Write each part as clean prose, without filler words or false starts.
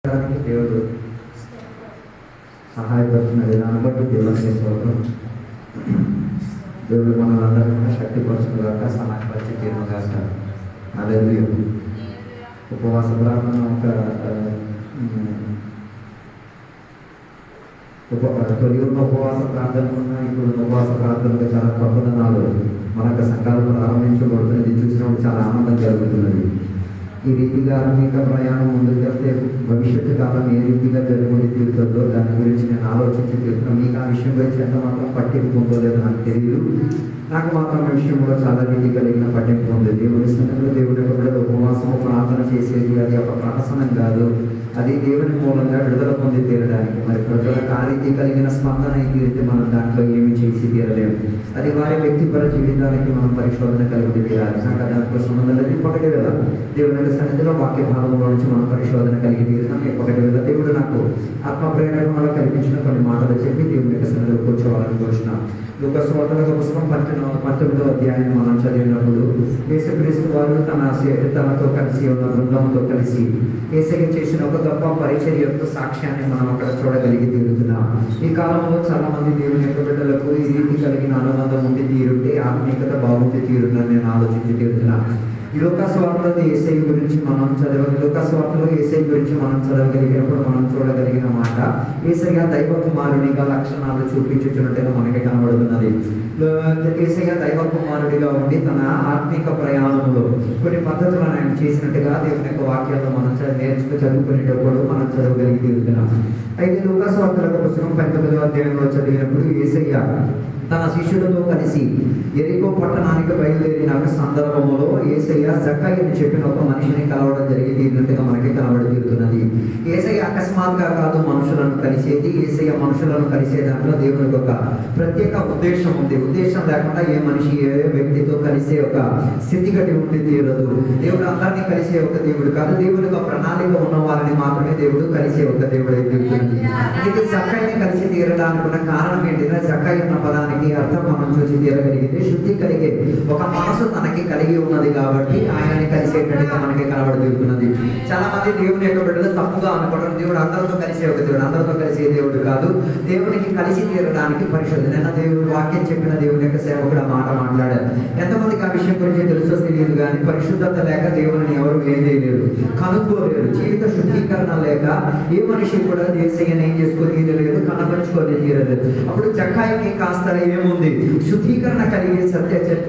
దేవుడు సహాయపడుతున్న విధానం బట్టి దేవుని స్తోత్రం. దేవుడు మనల్ని అందరినీ కూడా శక్తిపరచుగాక, సహాయపరిచి తీరుగాక. హల్లెలూయా. ఉపవాస ప్రార్థన తొలి ఉన్న ఉపవాస ప్రార్థనకున్న ఇప్పుడు ఉపవాస ప్రార్థనకు చాలా గొప్పదనాలు మనకు సంఘాలు ప్రారంభించబడుతున్నది చూసినప్పుడు చాలా ఆనందం కలుగుతున్నది. ఈ రీతిగా ఆత్మీక ప్రయాణం ముందుకెళ్తే భవిష్యత్తు కాలం ఏ రీతిగా జరుగుతుంది తీరుతుందో దాని గురించి నేను ఆలోచించి తీరుతున్నాను. మీకు ఆ విషయం గురించి ఎంత మాత్రం పట్టింపు ఉందో లేదో నాకు తెలియదు. నాకు మాత్రం ఈ విషయంలో చాలా రీతి కలిగిన పట్టింపు ఉంది. దేవుని సన్నిధిలో దేవుడి యొక్క ఉపవాసం ప్రార్థన చేసేది అది ఒక ప్రహసనం కాదు, అది దేవుని మూలంగా విడుదల పొంది తీరడానికి. మరి ప్రజలకు ఆ రీతి కలిగిన స్పందన తీరితే మనం దాంట్లో ఏమి చేసి తీరలేము. అది వారి వ్యక్తిపర జీవితానికి మనం పరిశోధన కలిగి తీరాలి. నాకు దాంట్లో సంబంధం లేదు. ఇంకొకటి వేళ దేవుని సన్నిధిలో వాక్య భాగంలో నుంచి మనం పరిశోధన కలిగి తీరుతాం. ఇంకొకటి వేళ దేవుడు నాకు ఆత్మ ప్రేరణ కల్పించిన కొన్ని మాటలు చెప్పి దేవుని యొక్క సన్నిధిలో కూర్చోవాలని కోరుచున్నాం. లూకాసు వార్తల పుస్తకం 19వ అధ్యాయం మనం చదివినప్పుడు యేసుక్రీస్తు వారు తనతో కలిసి ఉన్న బృందంతో కలిసి యేసయ్య చేసిన ఒక గొప్ప పరిచర్య యొక్క సాక్ష్యాన్ని మనం అక్కడ చూడగలిగి తీరుతున్నాం. ఈ కాలంలో చాలా మంది దేవుని యొక్క బిడ్డలకు ఈ రీతి కలిగిన అనుబంధం ఉండి తీరుంటే ఆత్మీయత బాగుంది తీరుందని నేను ఆలోచించి తీరుతున్నాను. ఈ లూకాసు వార్తలో యేసయ్య గురించి మనం లూకాసు వార్తలో యేసయ్య గురించి మనం చదవగలిగినప్పుడు మనం చూడగలిగిన మాట, యేసయ్య దైవ కుమారునిగా లక్షణాలు చూపించుచున్నట్టుగా మనకి కనబడుతున్నది. యేసయ్య దైవ కుమారుడిగా ఉండి తన ఆత్మీక ప్రయాణంలో కొన్ని పద్ధతులను ఆయన చేసినట్టుగా దేవుని యొక్క వాక్యాలను మనం చదువుకునేటప్పుడు మనం చదవగలిగి తీరుతున్నాం. అయితే లూకాసు వార్తల పుస్తకం 19వ అధ్యాయంలో చదివినప్పుడు యేసయ్య తన శిష్యులతో కలిసి యెరికో పట్టణానికి బయలుదేరిన సందర్భంలో యేసయ్య జక్కయ్యని చెప్పిన ఒక మనిషిని కలవడం జరిగినట్టుగా మనకి కనబడి తీరుతున్నది. యేసయ్య అకస్మాత్తుగా కాదు మనుషులను కలిసేది. యేసయ్య మనుషులను కలిసే దాంట్లో దేవునికి ఒక ప్రత్యేక ఉద్దేశం ఉంది. ఉద్దేశం లేకుండా ఏ మనిషి ఏ వ్యక్తితో కలిసే ఒక స్థితిగతి ఉండి తీరదు. దేవుడు అందరినీ కలిసే ఒక దేవుడు కాదు. దేవుడికి ఒక ప్రణాళిక ఉన్న వారిని మాత్రమే దేవుడు కలిసే ఒక దేవుడు అయితే తీరుతుంది. ఇది జక్కయ్యని కలిసి తీరడానికి ఉన్న కారణం ఏంటంటే జక్కయ్య ఉన్న పదానికి అర్థం మనం చూసి తీరగలిగితే శుద్ధి కలిగే ఒక మనసు తనకి కలిగి ఉన్నది కాబట్టి ఆయనని కలిసేటట్టుగా మనకి కనబడుతున్నది. చాలా మంది దేవుని యొక్క బిడ్డలు తప్పుగా అనుకోవడం, దేవుడు అందరితో కలిసే ఒక దేవుడు, అందరితో కలిసే దేవుడు కాదు. దేవునికి కలిసి తీరడానికి పరిశోధన దేవుడు వాక్యం చెప్పిన దేవుని యొక్క సేవకుడు మాట మాట్లాడారు. ఎంతమందికి ఆ విషయం గురించి తెలుసో తెలియదు కానీ పరిశుద్ధత లేక దేవుని ఎవరు వేయలేరు, కనుక్కోలేరు. జీవిత శుద్ధీకరణ లేక ఏ మనిషి కూడా యేసయ్యని ఏం చేసుకొని తీరలేదు, కనపరుచుకొని తీరలేదు. అప్పుడు జక్కాయికి కాస్త ఏముంది, శుద్ధీకరణ కలిగే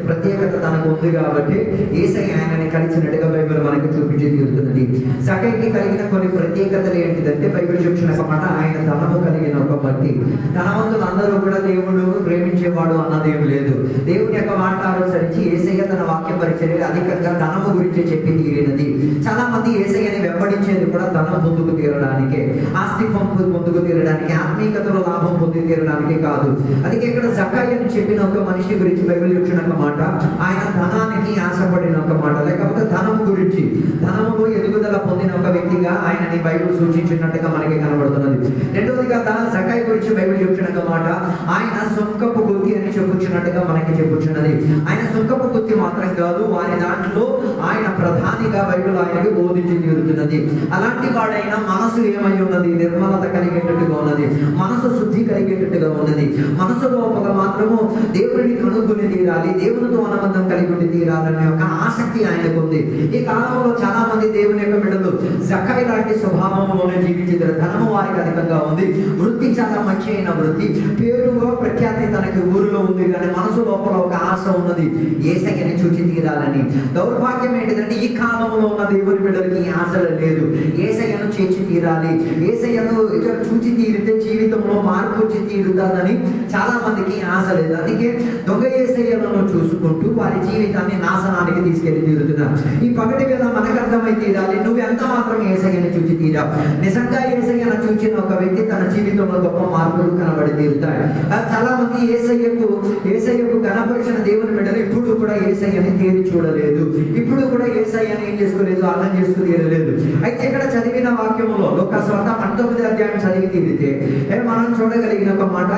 ప్రత్యేకత తనకు ఉంది కాబట్టి యేసయ్య ఆయనని కలిసినట్టుగా బైబిల్ మనకు చూపించి తీరుతున్నది. జక్కయ్యకి కలిగిన కొన్ని ప్రత్యేకతలు ఏంటిదంటే బైబిల్ చూసిన మాట ఆయన ధనము కలిగిన ఒక భక్తి. ధనవంతులు అందరూ కూడా దేవుడు ప్రేమించేవాడు అన్నదేం లేదు. దేవుని యొక్క మాట అనుసరించి యేసయ్య తన వాక్య పరిచర్య అధికంగా ధనము గురించి చెప్పి తీరినది. చాలా మంది యేసయ్యని వెంబడించేది కూడా ధనం పొందుకు తీరడానికే, ఆస్తి పొందుకు తీరడానికి, ఆత్మీయతలో లాభం పొంది తీరడానికి కాదు. అందుకే ఇక్కడ జక్కయ్యని చెప్పిన ఒక మనిషి గురించి బైబిల్ చూసిన ఒక మాట, ఆయన ధనానికి ఆశపడిన ఒక మాట, లేకపోతే ధనము గురించి ధనములో ఎదుగుదల పొందిన ఒక వ్యక్తిగా ఆయనని బైబిల్ సూచించినట్టుగా మనకి కనబడుతున్నది. రెండవదిగా జక్కయ్య గురించి బైబిల్ చూసిన ఒక మాట, ఆయన సుంకపు గుత్తి అని చెప్పుచున్నట్టుగా మనకి చెప్పుచున్నది. ఆయన సుంకపు గుత్తి మాత్రం కాదు, వారి దాంట్లో ఆయన ప్రధానిగా బైబిల్ ఆయనకి బోధించి తీరుతున్నది. అలాంటి వాడైనా మనసు ఏమై ఉన్నది, నిర్మలత కలిగేటట్టుగా ఉన్నది, మనసు శుద్ధి కలిగేటట్టుగా ఉన్నది. మనసు లోపల మాత్రము దేవుడిని కనుగొని తీరాలి, దేవునితో అనుబంధం కలిగి ఉండి తీరాలనే ఒక ఆసక్తి ఆయనకు ఉంది. ఈ కాలంలో చాలా మంది దేవుని యొక్క బిడ్డలు జక్కయ్య లాంటి స్వభావంలోనే జీవించారు. ధనము వారికి అధికంగా ఉంది, వృత్తి చాలా మంచి అయిన వృత్తి, పేరుగా ప్రఖ్యాతి తనకి ఊరిలో ఉంది, కానీ మనసు లోపల ఒక ఆశ ఉన్నది, యేసయ్యని చూచి తీరాలని. దౌర్భాగ్యం ఏంటిదంటే ఈ కాలంలో ఉన్న దేవుని బిడ్డలకి ఈ ఆశ లేదు. యేసయ్యను చేర్చి తీరాలి, యేసయ్యను చూచి తీరితే జీవితంలో మార్పు వచ్చి తీరుతాదని చాలా మందికి ఆశ లేదు. అందుకే దొంగ యేసయ్యలను చూసుకుంటూ వారి జీవితాన్ని నాశనానికి తీసుకెళ్లి తీరుతున్నారు. ఈ పగటి వేళ మనకు అర్థమై తీరాలి, నువ్వు ఎంత మాత్రం యేసయ్యని చూచి తీరా. నిజంగా యేసయ్యను చూచిన ఒక వ్యక్తి తన జీవితంలో గొప్ప మార్పులు కనబడి తీరుతాయి. చాలా మంది యేసయ్యకు కనపరిచిన దేవుని బిడ్డలు ఇప్పుడు కూడా యేసయ్యని తేరి చూడలేదు, ఇప్పుడు కూడా యేసయ్యని ఏం చేసుకోలేదు, అర్థం చేసుకు తీరలేదు. అయితే ఇక్కడ చదివిన వాక్యం వాక్యములో లోకస్వార్త 19వ అధ్యాయం చదివి తీరితే మనం చూడగలిగిన ఒక మాట,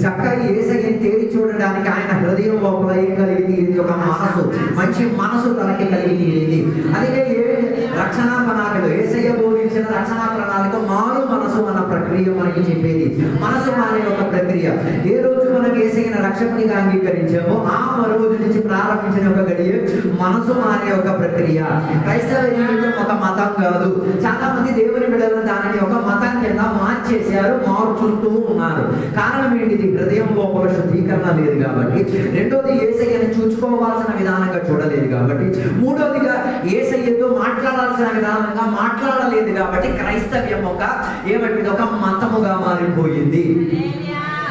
జక్కయి యేసయ్యని తేరి చూడడానికి ఆయన హృదయం లోపల ఏం కలిగి తీరింది? ఒక మనసు, మంచి మనసు తనకి కలిగి తీరింది. అందుకే రక్షణా ప్రణాళిక, యేసయ్య బోధించిన రక్షణా ప్రణాళిక మారు మనసు అన్న ప్రక్రియ మనకి చెప్పేది. మనసు మారే ఒక ప్రక్రియ. ఏ రోజు మనం యేసయ్యని రక్షకునిగా అంగీకరించామో ఆ రోజు నుంచి ప్రారంభించిన ఒక గడియ మనసు మారే ఒక ప్రక్రియ. క్రైస్తవ జీవితం ఒక మతం కాదు. చాలా మంది దేవుని బిడ్డలు దానిని ఒక మతం కింద మార్చేశారు, మార్చుతూ ఉన్నారు. కారణం ఏంటిది? హృదయం లోపల శుద్ధీకరణ లేదు కాబట్టి. రెండోది, యేసయ్యని చూసుకోవాల్సిన విధానంగా చూడలేదు కాబట్టి. మూడోదిగా, యేసయ్యతో మాట్లాడాల్సిన విధానంగా మాట్లాడలేదు కాబట్టి క్రైస్తవ్యం ఒక ఏమంటే ఒక మతముగా మారిపోయింది.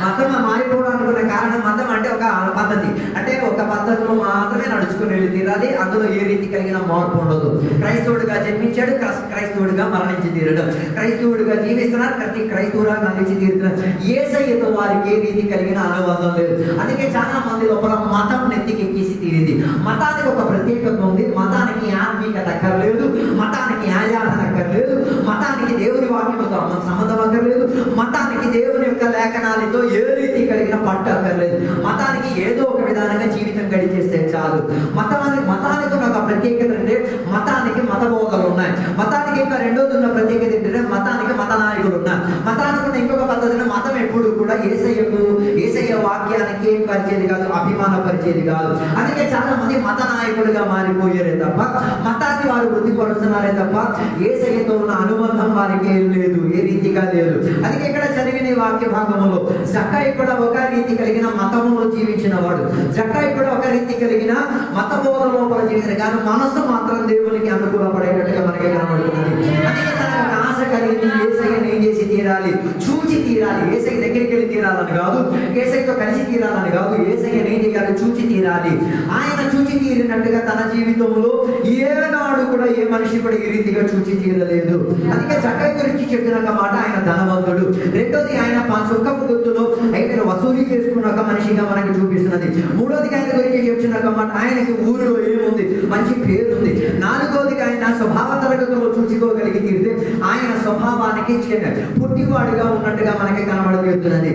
మతం మారిపోవడానికి ఉన్న కారణం, మతం అంటే ఒక పద్ధతి, అంటే ఒక పద్ధతిలో మాత్రమే నడుచుకుని వెళ్ళి తీరాలి. అందులో ఏ రీతి కలిగిన మార్పు ఉండదు. క్రైస్తవుడిగా జన్మించాడు, క్రైస్తవుడిగా మరణించి తీరడం, క్రైస్తవుడిగా జీవిస్తున్నారు, క్రైస్తవుడిగా నడిచి తీరుతున్నారు. యేసయ్యతో వారికి ఏ రీతి కలిగిన అనుబంధం లేదు. అందుకే చాలా మంది లోపల మతం నెత్తికెక్కేసి తీరింది. మతానికి ఒక ప్రత్యేకత ఉంది. మతానికి ఆత్మీయత అక్కర్లేదు, మతానికి ఆయాసన అక్కర్లేదు, మతానికి దేవుని వాక్యంతో సంబంధం అక్కర్లేదు, మతానికి దేవుని యొక్క లేఖనాలతో ఏ రీతి కలిగిన పట్టు అక్కర్లేదు. మతానికి ఏదో ఒక విధానంగా జీవితం గడిచేస్తే చాలు. మతానికి ఒక ప్రత్యేకత అంటే మతానికి మత బోధలు ఉన్నాయి. మతానికి ఇంకా రెండోది ఉన్న ప్రత్యేకత ఏంటంటే మతానికి మత నాయకులు ఉన్నారు. మతానికి ఉన్న ఇంకొక పద్ధతిలో మతం ఎప్పుడు కూడా యేసయ్య వాక్యానికి ఏం పరిచేది కాదు, అభిమాన పరిచేది కాదు. అందుకే చాలా మంది మత నాయకులుగా మారిపోయారే తప్ప మతాన్ని వారు వృద్ధిపరుస్తున్నారే తప్ప యేసయ్యతో ఉన్న అనుబంధం వారికి ఏం లేదు, ఏ రీతిగా లేదు. అందుకే ఇక్కడ చదివిన వాక్య భాగంలో జక్కయి కూడా ఒక రీతి కలిగిన మతములో జీవించిన వాడు, జక్కయి కూడా ఒక రీతి కలిగిన మత బోధ లోపల జీవించిన, కానీ మనసు మాత్రం దేవునికి అనుకూలపడేటట్టుగా మనకి కనబడుతున్నది. అందుకే తనకు ఒక ఆశ కలిగింది, యేసయ్యని ఏం చేసి తీరాలి, చూచి తీరాలి. యేసయ్య దగ్గరికి వెళ్ళి తీరాలని కాదు, యేసయ్యతో కలిసి తీరాలని కాదు, యేసయ్యని ఏం చేయాలి, చూచి తీరాలి. ఆయన చూచి తీరినట్టుగా తన జీవితంలో ఏనాడు కూడా ఏ మనిషి కూడా ఈ రీతిగా చూచి తీరలేదు. అందుకే జక్కయి గురించి చెప్పిన మాట, ఆయన ధనవంతుడు. రెండోది, ఆయన సుఖపు గుర్తులో అయితే వసూలు చేసుకున్న ఒక మనిషిగా మనకి చూపిస్తున్నది. మూడోదిగా ఆయన గురించి చెప్తున్న మాట, ఆయనకి ఊరిలో ఏముంది, మంచి పేరు ఉంది. నాలుగోదిగా ఆయన స్వభావ తరగతిలో చూసుకోగలిగి తీరితే ఆయన స్వభావానికి పుట్టివాడిగా ఉన్నట్టుగా మనకి కనబడుతున్నది.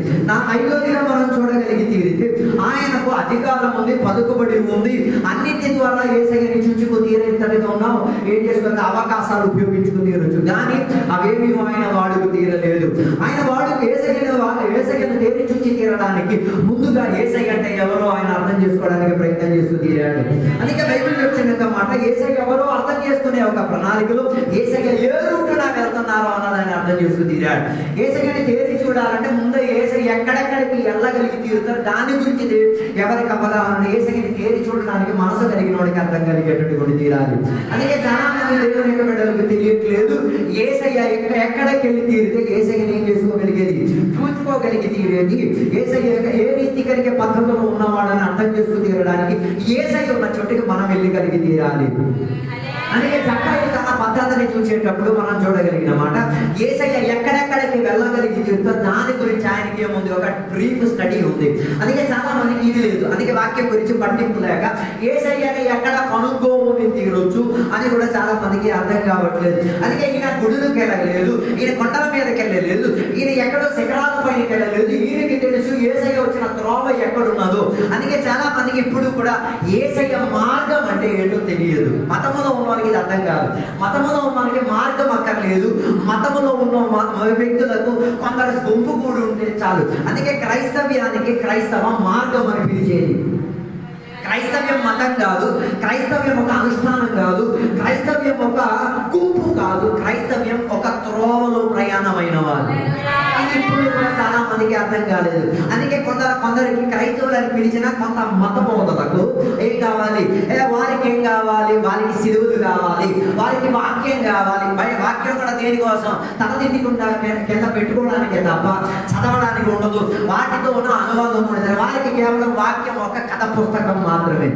ఐదోదిగా మనం చూడగలిగి తీరితే ఆయనకు అధికారం ఉంది, పలుకుబడి ఉంది, అన్నింటి ద్వారా యేసయ్యని చూచుకు తీరేంతటిగా ఉన్నాం, ఏం చేసుకున్న అవకాశాలు ఉపయోగించుకుని తీరొచ్చు, కానీ అవేమి ఆయన వాడుకు తీరలేదు. ఆయన వాడుకు యేసయ్యను తేరి చూచి తీరడానికి ముందుగా యేసయ్య అంటే ఎవరో ఆయన అర్థం చేసుకోవడానికి ప్రయత్నం చేస్తూ తీరాడు. అందుకే బైబిల్ చెప్తున్న మాట, యేసయ్య ఎవరో అర్థం చేసుకునే ఒక ప్రణాళికలో యేసయ్య ఏ రూటున వెళ్తున్నారో అన్నది ఆయన అర్థం చేసుకు తీరాడు. యేసయ్యని తేరి చూడాలంటే ముందు యేసయ్య ఎక్కడెక్కడికి వెళ్ళగలిగి తీరుతారు దాని గురించి ఎవరికి అవగాహన, యేసయ్యని తేరి చూడడానికి మనసు కలిగిన వాడికి అర్థం కలిగేటటువంటి తీరాలి. అందుకే చాలా మంది దేవుని యొక్క బిడ్డలకు తెలియట్లేదు, యేసయ్య ఎక్కడికి వెళ్ళి తీరితే యేసయ్యని ఏం చేసుకోగలిగేది, చూసుకోగలిగి తీరేది. యేసయ్య ఏ రీతి కలిగే పద్ధతిలో ఉన్నవాడని అర్థం చేసుకు తీరడానికి యేసయ్య ఉన్న చోటుకి మనం వెళ్ళి కలిగి తీరాలి. అందుకే జక్కయి తన పద్ధతిని చూసేటప్పుడు మనం చూడగలిగిన మాట, యేసయ్య ఎక్కడెక్కడికి వెళ్ళగలిగి తీరుతో దాని గురించి ఆయనకి ఏముంది, ఒక బ్రీఫ్ స్టడీ ఉంది. అందుకే చాలా మందికి ఇది లేదు. అందుకే వాక్యం గురించి పట్టింపు లేక యేసయ్యని ఎక్కడ కనుక్కోని తీరొచ్చు అని కూడా చాలా మందికి అర్థం కావట్లేదు. అందుకే ఈయన గుడులకు వెళ్ళలేదు, ఈయన కొండల మీదకి వెళ్ళలేదు, ఈయన ఎక్కడో శిఖరాల పైనకి వెళ్ళలేదు. ఈయనకి తెలుసు యేసయ్య వచ్చిన త్రోవ ఎక్కడున్నదో. అందుకే చాలా మందికి ఇప్పుడు కూడా యేసయ్య మార్గం అంటే ఏంటో తెలియదు. మతములో ఉన్న ఇది అర్థం కాదు. మతములో మనకి మార్గం అక్కర్లేదు. మతములో ఉన్న వ్యక్తులకు కొందరు గుంపు కూడి ఉంటే చాలు. అందుకే క్రైస్తవ్యానికి క్రైస్తవ మార్గం అని పిలిచేది. క్రైస్తవ్యం మతం కాదు, క్రైస్తవ్యం ఒక అనుష్ఠానం కాదు, క్రైస్తవ్యం ఒక గుంపు కాదు, క్రైస్తవ్యం ఒక త్రోవలో ప్రయాణమైన వాళ్ళు. ఇది ఇప్పుడు కూడా చాలా మందికి అర్థం కాలేదు. అందుకే కొందరికి క్రైస్తవులని పిలిచిన కొంత మత బోధలకు ఏం కావాలి, వారికి ఏం కావాలి, వారికి సిలువలు కావాలి, వారికి వాక్యం కావాలి. వాక్యం కూడా దేనికోసం, తలదింటికుండా కింద పెట్టుకోవడానికి తప్ప చదవడానికి ఉండదు. వాటితో ఉన్న అనువాదం ఉండదు. వారికి కేవలం వాక్యం ఒక కథ పుస్తకం మాత్రమే.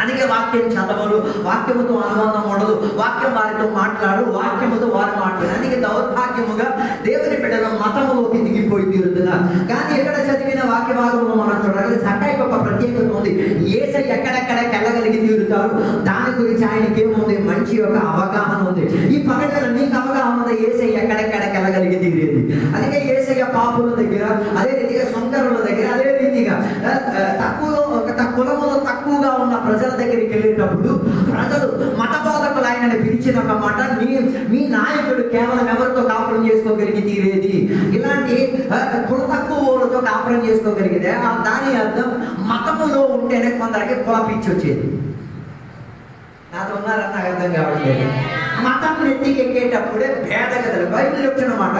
అందుకే వాక్యం చదవరు, వాక్యముతో అనుబంధం ఉండదు, వాక్యం వారితో మాట్లాడు, వాక్యముతో వారు మాట్లాడు. అందుకే దౌర్భాగ్యముగా దేవుని బిడ్డల మతములోకి దిగిపోయి తీరుతున్నారు. కానీ ఎక్కడ చదివిన వాక్య భాగంలో మనం చూడాలి, జక్కయికి ఒక ప్రత్యేకత ఉంది. యేసయ్య ఎక్కడెక్కడికి వెళ్ళగలిగి తీరుతారు దాని గురించి ఆయనకి ఏముంది, మంచి ఒక అవగాహన ఉంది. ఈ పగటిలో నీకు అవగాహన యేసయ్య ఎక్కడెక్కడికి వెళ్ళగలిగి తీరేది. అందుకే యేసయ్య పాపుల దగ్గర, అదే రీతిగా సొంకరుల దగ్గర, అదే రీతిగా కులములో తక్కువగా ఉన్న ప్రజల దగ్గరికి వెళ్ళేటప్పుడు ప్రజలు మత బోధకులు ఆయనని పిలిచిన ఒక మాట, మీ నాయకుడు కేవలం ఎవరితో కాపురం చేసుకోగలిగి తీరేది, ఇలాంటి కుల తక్కువ వాళ్ళతో కాపురం చేసుకోగలిగితే దాని అర్థం మతములో ఉంటేనే కొందరికి కుల పిచ్చి వచ్చేది. నాతో ఉన్నారని నాకు అర్థం కావట్లేదు. మతం ఎక్కేటప్పుడే భేదగతలు. బైబిల్ చెప్తున్న మాట,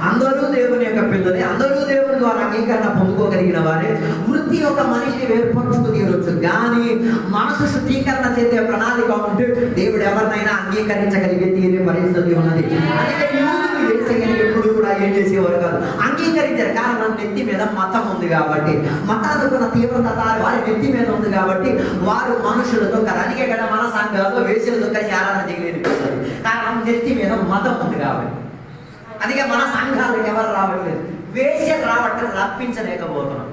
అందరూ దేవుని యొక్క పిల్లలే, అందరూ దేవుని ద్వారా అంగీకరణ పొందుకోగలిగిన వారే. వృత్తి ఒక మనిషిని వేర్పరచుకు తీరొచ్చు, కానీ మనసు శుద్ధీకరణ చేసే ప్రణాళిక ఉంటే దేవుడు ఎవరినైనా అంగీకరించగలిగే తీరే పరిస్థితి ఉన్నది. అందుకే యూదులు యేసయ్యని ఎప్పుడు కూడా ఏం చేసేవారు కాదు, అంగీకరించారు. కారణం నెత్తి మీద మతం ఉంది కాబట్టి, మతానుకున్న తీవ్రత వారి నెత్తి మీద ఉంది కాబట్టి వారు మనుషులతో కదా. అందుకే కదా మన సంఘాల్లో వేసులతో కలిసి ఆరాధన చేయలేదు, కారణం నెత్తి మీద మతం ఉంది కాబట్టి. అందుకే మన సంఘాలకు ఎవరు రావట్లేదు, వేశ్యలు రావట్లేదు, రప్పించలేకపోతున్నాం.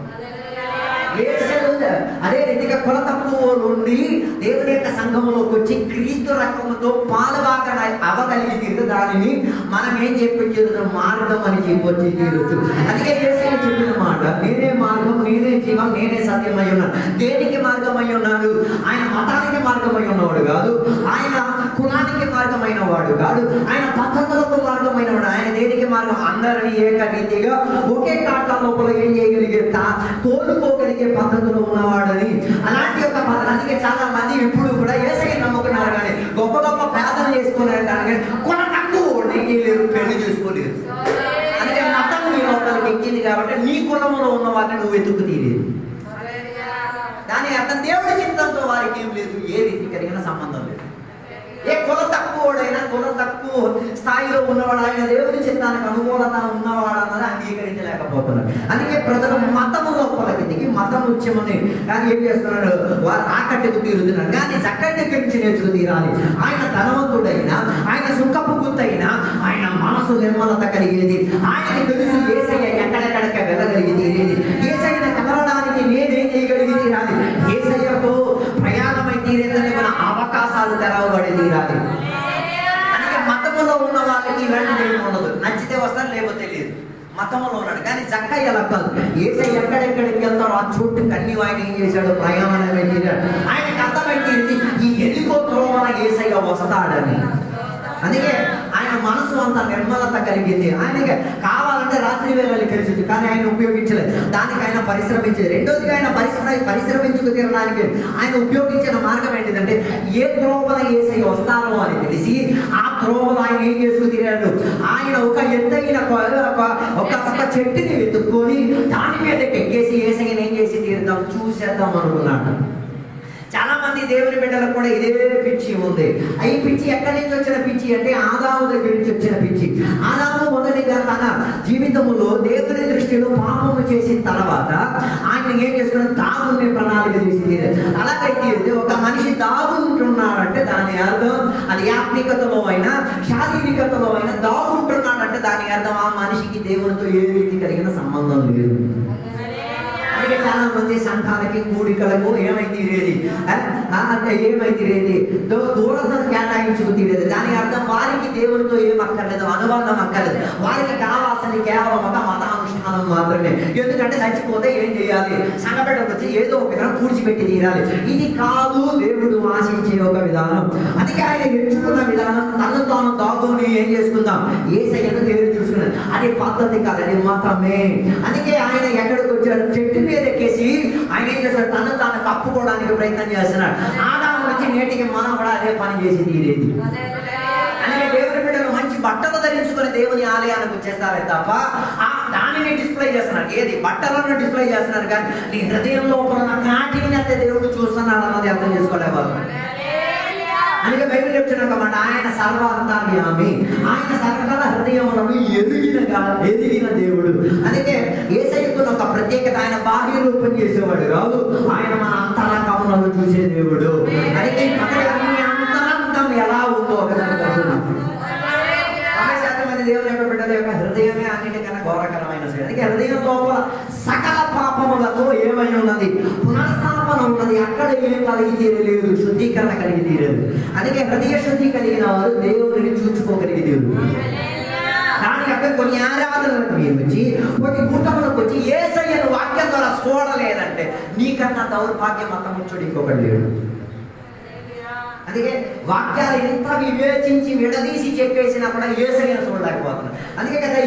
అదే రీతిగా కుల తక్కువ ఉండి దేవుని యొక్క సంఘంలోకి వచ్చి క్రీస్తు రక్తంతో పాలుభాగం అవగలిగి తీరు, దానిని మనం ఏం చెప్పొచ్చు, మార్గం అని చెప్పొచ్చి తీరొచ్చు. అందుకే యేసయ్య చెప్పిన మాట, నేనే మార్గం, నేనే జీవం, నేనే సత్యం అయి ఉన్నాను. దేనికి మార్గం అయి ఉన్నాడు? ఆయన మతానికి మార్గమై ఉన్నవాడు కాదు, ఆయన కులానికి మార్గమైన వాడు కాదు, ఆయన పద్ధతులకు మార్గమైన వాడు. ఆయన దేనికి మార్గం? అందరినీ ఏకరీతిగా ఒకే కాట్ల లోపల ఏం చేయగలిగే, కోలుకోగలిగే పద్ధతిలో ఉన్నవాడని. అలాంటి ఒక పద్ధతి. అందుకే చాలా మంది ఇప్పుడు కూడా యేసయ్య నమ్ముకున్నారు, కానీ గొప్ప గొప్ప ప్రార్థన చేసుకున్నారు, కానీ కుల తక్కువ లేరు, పెళ్లి చేసుకోలేదు. అందుకే మతం నీ లోపలికి ఎక్కింది కాబట్టి నీ కులంలో ఉన్న వారిని నువ్వు ఎత్తుకు తీరేది. దాని అర్థం దేవుడి చిత్తంతో వారికి ఏం లేదు, ఏ రీతి కలిగిన సంబంధం లేదు. ఏ కుల తక్కువడైనా, కుల తక్కువ స్థాయిలో ఉన్నవాడు ఆయన దేవుడి చిత్తానికి అనుకూలత ఉన్నవాడు అన్నది అంగీకరించలేకపోతున్నారు. అందుకే ప్రజలు మతము లోపలికి దిగి మతం ఉద్యమని కానీ ఏం చేస్తున్నాడు, వారు ఆకట్టుకు తీరుతున్నారు. కానీ చక్కటి దగ్గర నుంచి నేర్చుకు తీరాలి. ఆయన ధనవంతుడైనా, ఆయన సుఖపు గుత్తైనా, ఆయన మనసు నిర్మలత కలిగేది. ఆయనకి తెలుసు యేసయ్య ఎక్కడెక్కడికి వెళ్ళగలిగి తీరేది. యేసయ్యను కలవడానికి నేనేం చేయగలిగి తీరాలి, యేసయ్యతో ప్రయాణమై తీరేదని మన అవకాశాలు తెరవబడి తీరాలి. అందుకే మతములో ఉన్న వాళ్ళకి ఇలాంటి ఏమి ఉండదు, నచ్చితే వస్తారు లేకపోతే లేదు. మతంలో ఉన్నాడు, కానీ జక్కయ్య అలా కాదు. యేసయ్య ఎక్కడెక్కడికి వెళ్తారో ఆ చోటుకి అన్ని ఆయన ఏం చేశాడు, ప్రయాణమే తీరాడు. ఆయనకి అర్థమైంది ఈ ఎదిగో త్రోవన యేసయ్య వస్తాడని. అందుకే ఆయన మనసు అంత నిర్మలత కలిగింది. ఆయనకి కావాలంటే రాత్రి వేళలు కలిసి, కానీ ఆయన ఉపయోగించలేదు, దానికి ఆయన పరిశ్రమించేది. రెండోదిగా ఆయన పరిశ్రమించుకు తీరడానికి ఆయన ఉపయోగించిన మార్గం ఏంటిదంటే, ఏ త్రోవల యేసయ్య వస్తారో అని తెలిసి ఆ త్రోవలు ఆయన ఏం చేసుకు తీరాడు. ఆయన ఒక ఎత్తైన ఒక చెట్టుని వెతుక్కొని దాని మీద ఎక్కేసి యేసయ్యని ఏం చేసి తీరుతాం, చూసేద్దాం అనుకున్నాడు. చాలా మంది దేవుని బిడ్డలకు కూడా ఇదే పిచ్చి ఉంది. ఈ పిచ్చి ఎక్కడి నుంచి వచ్చిన పిచ్చి అంటే ఆదాము దగ్గర నుంచి వచ్చిన పిచ్చి. ఆదాము మొదటిగా తన జీవితంలో దేవుని దృష్టిలో పాపము చేసిన తర్వాత ఆయన ఏం చేసుకున్న దాగుని ప్రణాళిక చేసింది. అలాగైతే ఒక మనిషి దాగుంటున్నాడంటే దాని అర్థం అది ఆత్మికతలో అయినా శారీరకతలో అయినా దాగుంటున్నాడంటే దాని అర్థం ఆ మనిషికి దేవునితో ఏ రీతి కలిగిన సంబంధం లేదు. అందుకే చాలా మంది సంఘాలకి కూడికలకు ఏమైతీరేది దూరంగా కేటాయించుకు తీరేది. దాని అర్థం వారికి దేవునితో ఏం అక్కర్లేదు, అనుబంధం అక్కర్లేదు. వారికి కావాల్సింది కేవలం ఒక మతానుష్ఠానం మాత్రమే. ఎందుకంటే చచ్చిపోతే ఏం చేయాలి, సంఘటనకు వచ్చి ఏదో ఒక విధానం పూడ్చిపెట్టి తీరాలి. ఇది కాదు దేవుడు ఆశించే ఒక విధానం. అందుకే ఆయన ఎంచుకున్న విధానం తను తాను దాగుని ఏం చేసుకుందాం, యేసయ్యను దేవుడు చూసుకున్నాడు. అది పద్ధతి కాదు, అది మతమే. అందుకే ఆయన ఎక్కడికి వచ్చాడు, చెట్టు మీద ఎక్కేసి ఆయన ఏం చేస్తాడు, తను తాను కప్పుకోవడానికి ప్రయత్నం చేస్తున్నాడు. ఆదాము నుంచి నేటికి మనం కూడా అదే పని చేసి తీరేది. అందుకే దేవుని బిడ్డలు మంచి బట్టలు ధరించుకుని దేవుని ఆలయానికి వచ్చేస్తారే తప్ప దానిని డిస్ప్లే చేస్తున్నారు. ఏది బట్టలను డిస్ప్లే చేస్తున్నారు, కానీ నీ హృదయంలో ఉన్న నాటిని అయితే దేవుడు చూస్తున్నాడు అన్నది అర్థం చేసుకోలేవారు. అందుకే బైబిల్ చెప్తున్న మాట, ఆయన సర్వాంతర్యామి, ఆయన సకల హృదయములను ఎదిగిన దేవుడు. అందుకే యేసయ్యకు ఒక ప్రత్యేకత, ఆయన బాహ్య రూపం చేసేవాడు కాదు, ఆయన మన అంతరంగములను చూసే దేవుడు. అందుకే అంతరంగం ఎలా ఉందో ఒకసారి దేవుని యొక్క బిడ్డల యొక్క హృదయమే అన్నిటికన్నా ఘోరకరమైన సైడ్. అందుకే హృదయం లోపల సకల పాపములతో ఏమై ఉన్నది, పునఃస్థాపన ఉన్నది. అక్కడ ఏం కలిగి తీరలేదు, శుద్ధీకరణ కలిగి తీరలేదు. అందుకే హృదయ శుద్ధి కలిగిన వారు దేవుడిని చూసుకోగలిగి దేవుడు. అక్కడ కొన్ని ఆరాధనలకు మీరు వచ్చి కొన్ని కూటములకు వచ్చి యేసయ్యను వాక్యం ద్వారా చూడలేదంటే నీకన్నా దౌర్భాగ్యం అంతముచ్చుడు ఇంకొకటి లేడు. అందుకే వాక్యాలు ఎంత వివేచించి విడదీసి చెప్పేసినా కూడా యేసయ్యను చూడలేకపోతున్నారు. అందుకే కదా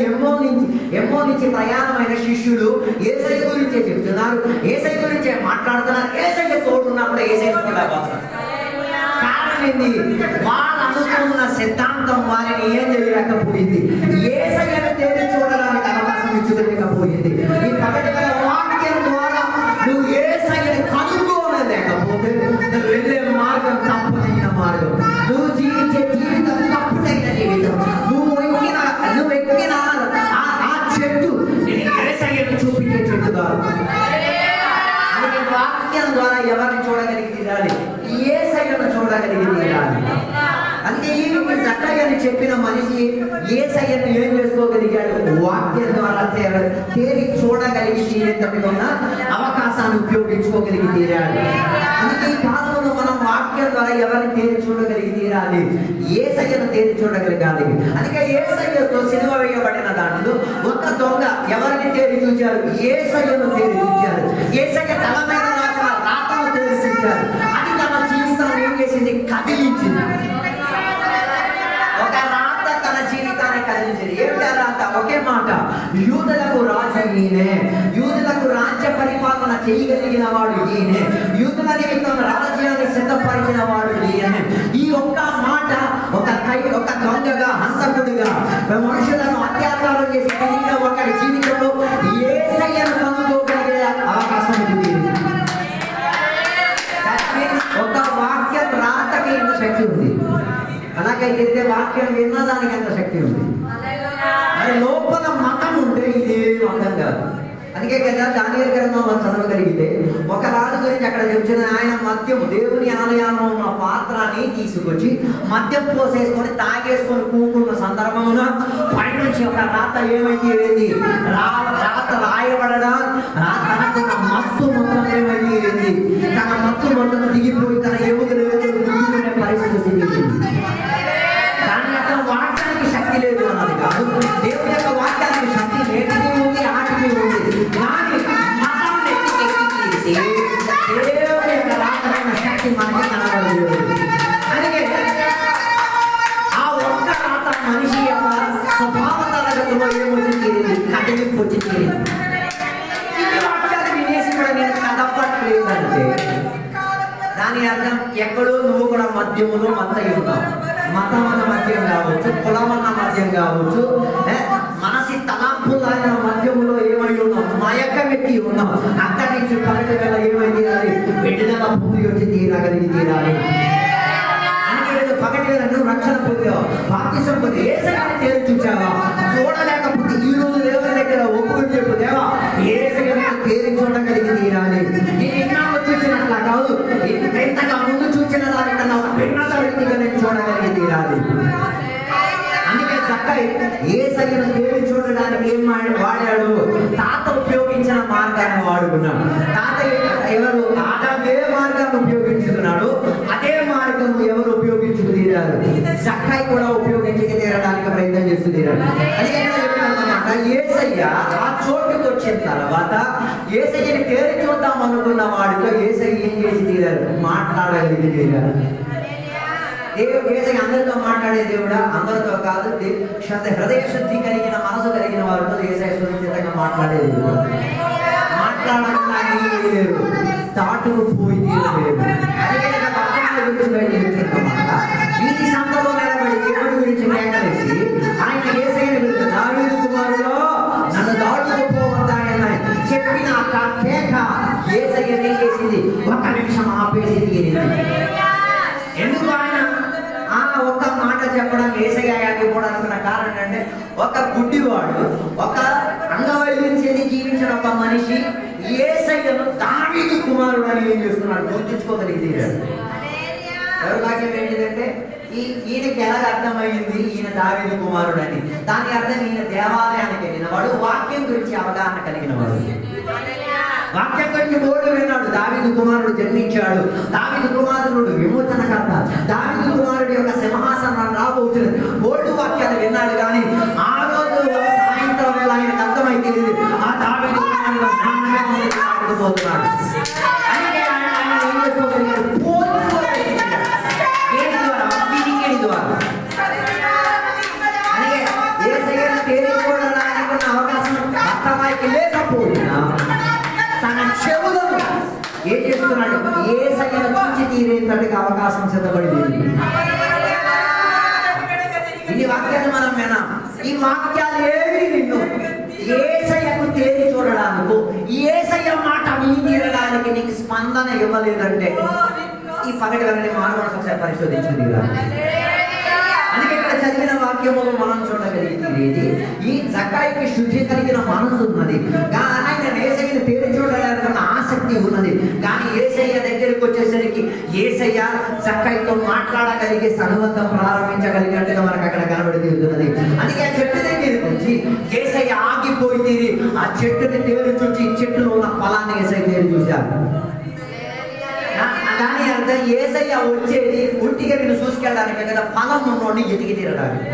ఎమ్మో నుంచి ప్రయాణమైన శిష్యులు యేసయ్య గురించే చెప్తున్నారు, యేసయ్య గురించే మాట్లాడుతున్నారు, యేసయ్య తోడున్నా కూడా యేసయ్య చూడలేకపోతున్నారు. కారణం ఏంది? వాళ్ళు అనుకున్న సిద్ధాంతం వారిని ఏం చేయలేకపోయింది, యేసయ్యను తేలి చూడడానికి అవకాశం ఇచ్చుకోలేకపోయింది. ఈ పగటిగల వాక్యం ద్వారా నువ్వు యేసయ్యను కనుగొనలేకపోతే నువ్వు వెళ్ళే మార్గం తప్పుడైన మార్గం, నువ్వు జీవించే జీవితం తప్పుడైన జీవితం, నువ్వు ఎక్కిన ఆ చెట్టు నేను యేసయ్యను చూపించే చెట్టు కాదు. అందుకే వాక్యం ద్వారా ఎవరిని చూడగలిగి తీరాలి? యేసయ్యను చూడగలిగి తీరాలి. అందుకే ఈ జక్కయ్యని చెప్పిన మనిషి యేసయ్యను ఏం చేసుకోగలిగాడు? వాక్యం ద్వారా తేరి చూడగలిగి తీరేటట్టుగా అవకాశాన్ని ఉపయోగించుకోగలిగి తీరాలి. అందుకే ఈ కాలంలో మనం వాక్యం ద్వారా ఎవరిని తేరి చూడగలిగి తీరాలి? యేసయ్యను తేరి చూడగలగాలి. అందుకే యేసయ్యతో సిలువ వేయబడిన దాంట్లో ఒక దొంగ ఎవరిని తేరి చూచారు? యేసయ్యను తేరి చూచారు. యేసయ్య తల మీద రాసిన రాతను తేరి చూచారు. అది తన జీవితాన్ని ఏం చేసింది? కదిలించింది. ఒక రాత తన జీవితాన్ని కదిలించింది. ఏమిటా రాత? ఒకే మాట, యూదులకు రాజు ఈయనే, యూదులకు రాజ్య పరిపాలన చేయగలిగిన వాడు ఈయనే, యూదుల నిమిత్తం రాజ్యాన్ని సిద్ధపరిచిన వాడు ఈయనే. ఈ ఒక్క మాట ఒక దొంగగా, హంతకుడిగా, మనుషులను అత్యాచారం చేసి తిరిగిన ఒకరి జీవితంలో యేసయ్యను కనుగొనగలిగే అవకాశం ఉంది. ఒక వాక్యం రాతకి ఎంత శక్తి ఉంది, అలాగైతే వాక్యం విన్నదానికి ఎంత శక్తి ఉంది. మరి లోపల మతం ఉంటే ఇదే మతం కాదు. అందుకే కదా దానియేలు గ్రంథంలో చదవగలిగితే ఒక రాజు గురించి అక్కడ చెప్తున్న ఆయన మద్యము, దేవుని ఆలయంలో ఉన్న పాత్రని తీసుకొచ్చి మద్యం పోసేసుకొని తాగేసుకొని కూకున్న సందర్భమున పైనుంచి ఒక రాత ఏమైంది? రాత రాయబడడం, తనకున్న మత్తు మొత్తం ఏమైంది? తన మత్తు మొత్తం దిగిపోయి తన ఎముకలు దిగిపోయిన పరిస్థితి దాని యొక్క వాక్యానికి శక్తి లేదు అన్నది కాదు. దేవుని యొక్క వాక్యానికి శక్తి నేటికి ఉంది, ఆటికి ఉంది. కానీ మతం ఎక్కి దేవుని యొక్క రాకమైన శక్తి మనకి కనబడలేదు. అందుకే ఆ ఒక్క రాత మనిషి యొక్క స్వభావ తరగతిలో ఏమొచ్చి తీరింది? కదిలింపు వచ్చి తీరింది. ఈ వాక్యాలు వినేసి కూడా నేను కదపట్లేదంటే దాని అర్థం ఎక్కడో నువ్వు కూడా మద్యములో మత్తయి ఉన్నావు. మతం అన్న మద్యం కావచ్చు, కులం అన్న మద్యం కావచ్చు, మనసి తలాంపులైన మద్యములో ఏమై ఉన్నావు? మయకమెక్కి ఉన్నావు. అక్కడి నుంచి పగటి వేళ ఏమైంది? విడుదల పొంది వచ్చి తీరగలిగి తీరాలి. అందుకే పగటి వేళ నువ్వు రక్షణ పొందావు, బాప్తిసం పొంది యేసయ్యను తేరి చూచావా? చూడలేకపోతే ఈ రోజు దేవుని దగ్గర ఒప్పుకొని చెప్పు, దేవా యేసయ్యను తేరి చూడగలిగి తీరాలి. నేను ఎన్నాళ్ళు చూసినట్లా కాదు, ఎంతగా ముందు చూసిన దానికన్నా భిన్నత వ్యక్తిగా నేను చూడగలిగి తీరాలి. అందుకే జక్కయ్య యేసయ్యను తేరి చూడడానికి ఏం వాడాడు? తాత ఉపయోగించిన మార్గాన్ని వాడుకున్నాడు. తాత ఎవరు? ఆదామే మార్గాన్ని ఉపయోగించుకున్నాడు. అదే మార్గం ఎవరు ఉపయోగించుకు తీరారు? జక్కయ్య కూడా ఉపయోగించి తీరడానికి ప్రయత్నం చేస్తూ తీరాడు. అదే చెప్పినమాట, యేసయ్య ఆ చోటుకు వచ్చిన తర్వాత యేసయ్యని తేరి చూద్దాం అనుకున్న వాడితో యేసయ్య ఏం చేసి తీరారు? మాట్లాడగలిగి తీరారు. దేవుడు యేసయ్య అందరితో మాట్లాడే దేవుడా? అందరితో కాదు, హృదయ శుద్ధి కలిగిన మనసు కలిగిన వారితో యేసయ్య సురక్షితంగా మాట్లాడే దేవుడు. మాట్లాడకుండా లేరు, తాటుకు పోయి తీరలేదు. వీటి సంతలో నిలబడి దేవుడి గురించి మేకలేసి ఆయన యేసయ్యని పిలుస్తూ, దావీదు కుమారుడో నన్ను దాటుకు పోవద్దాయన చెప్పిన ఆ కేక యేసయ్యని ఏం చేసింది? ఒక్క నిమిషం ఆపేసి తీరింది. ఎందుకు ఆయన ఆ ఒక్క మాట చెప్పడం యేసయ్య ఆగిపోవడానికి కారణం అంటే, ఒక గుడ్డివాడు, ఒక అంగవైద్యం చెంది జీవించిన ఒక మనిషి యేసయ్యను దావీదు కుమారుడు అని ఏం చేస్తున్నాడు? గుర్తించుకోగలిగి తీరాడు. ఎవరి వాక్యం ఏంటిదంటే ఈయనకి ఎలా అర్థమైంది ఈయన దావీదు కుమారుడు అని? దాని అర్థం ఈయన దేవాలయానికి వెళ్ళిన వాడు, వాక్యం గురించి అవగాహన కలిగిన వాడు. వాక్యం గురించి బోర్డు విన్నాడు. దావీదు కుమారుడు జన్మించాడు, దావీదు కుమారుడు విమోచనకర్త, దావీదు కుమారుడు యొక్క సింహాసనం రాబోతున్నది, బోర్డు వాక్యాలు విన్నాడు. కానీ ఆ రోజు జక్కాయికి లేకపోయినా తన చెవులను ఏం చేస్తున్నాడు? యేసయ్యను చూచి తీరేంతటికి అవకాశం సిద్ధపడింది. ఇన్ని వాక్యాలు మనం విన్నాం. ఈ వాక్యాలు ఏవి నిన్ను యేసయ్యకు తేరి చూడడానికి, యేసయ్య మాట విని తీరడానికి నీకు స్పందన ఇవ్వలేదంటే ఈ పగటి వల్ల మానవుడు ఒకసారి పరిశోధించింది. అందుకే ఇక్కడ చదివిన వాక్యములు మనం చూడగలిగేది ఈ జక్కాయికి శుద్ధి కలిగిన మనసు ఉన్నది, ఆయన యేసయ్యను తేరి చూడాలనుకున్న ఆసక్తి ఉన్నది. కానీ యేసయ్య దగ్గరికి వచ్చేసరికి యేసయ్య జక్కాయితో మాట్లాడగలిగే సంబంధం ప్రారంభించగలిగినట్టుగా మనకు అక్కడ కనబడుతున్నది. అందుకే ఆ చెట్టు దగ్గరికి వచ్చి యేసయ్య ఆగిపోయి తీరి ఆ చెట్టుని తేరి చూసి చెట్టులో ఉన్న ఫలాన్ని యేసయ్య తేరి చూశారు. కానీ అర్థం యేసయ్య వచ్చేది ఒంటిగా నిన్ను చూసుకెళ్ళడానికి కదా, ఫలం ఉన్నోడిని ఎతికి తీరడానికి.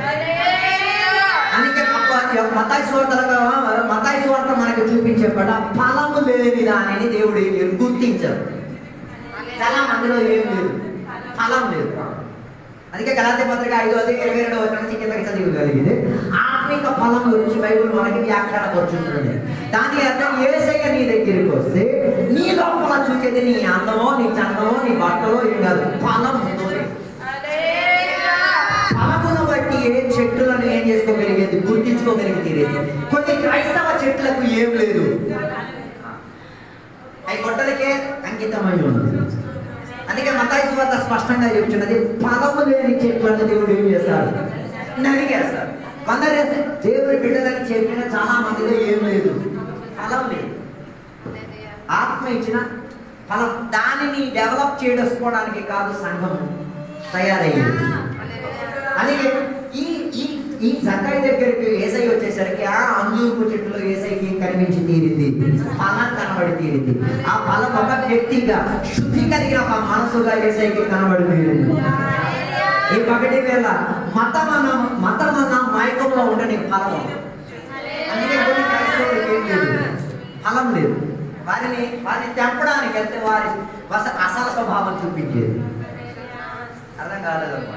అందుకే మత్తాయి సువార్త మనకు చూపించేపట ఫలము లేని దానిని దేవుడు గుర్తించారు. చాలా మందిలో ఏం లేదు, ఫలం లేదు. అందుకే గలాతీ పత్రిక 5:22 కిందకి చదివగలిగితే ఆత్మిక ఫలం గురించి బైబిల్ మనకి వ్యాఖ్యానపరుచుతుంది. దాని అర్థం యేసయ్య నీ దగ్గరికి వస్తే నీ లోపల చూసేది నీ అందమో, నీ చందమో, నీ బట్టలో ఏం కాదు, ఫలం ఉంటుంది. ఫలమును బట్టి ఏ చెట్టులను ఏం చేసుకోగలిగేది, గుర్తించుకోగలిగేది. కొన్ని క్రైస్తవ చెట్లకు ఏం లేదు, అవి గొడ్డలకే అంకితమై ఉంది. అందుకే మత్తాయి సువార్త స్పష్టంగా చెప్తున్నది, ఫలము లేని చెట్లను దేవుడు ఏం చేస్తాడు, నరికేస్తాడు. కొందరు దేవుడి బిడ్డలని చెప్పిన చాలా మందిలో ఏం లేదు, ఫలం లేదు. ఆత్మ ఇచ్చిన ఫలం దానిని డెవలప్ చేసుకోవడానికి కాదు సంఘము తయారయ్యింది. అందుకే ఈ జక్కాయి దగ్గరికి యేసయ్య వచ్చేసరికి ఆ అంజూరపు చెట్టులో యేసయ్యకి కనిపించి తీరింది, ఫలం కనబడి తీరింది. ఆ ఫలం ఒక వ్యక్తిగా శుద్ధి కలిగిన ఒక మనసుగా యేసయ్యకి కనబడి తీరింది. ఈ పగటి వేళ మతమన్న మైకంలో ఉండని ఫలం. అందుకే కొన్ని క్రైస్తవులకు ఏం లేదు, ఫలం లేదు. వారిని తెంపడానికి వెళ్తే వారి అసలు స్వభావం చూపించేది. అర్థం కాలేదన్నమాట.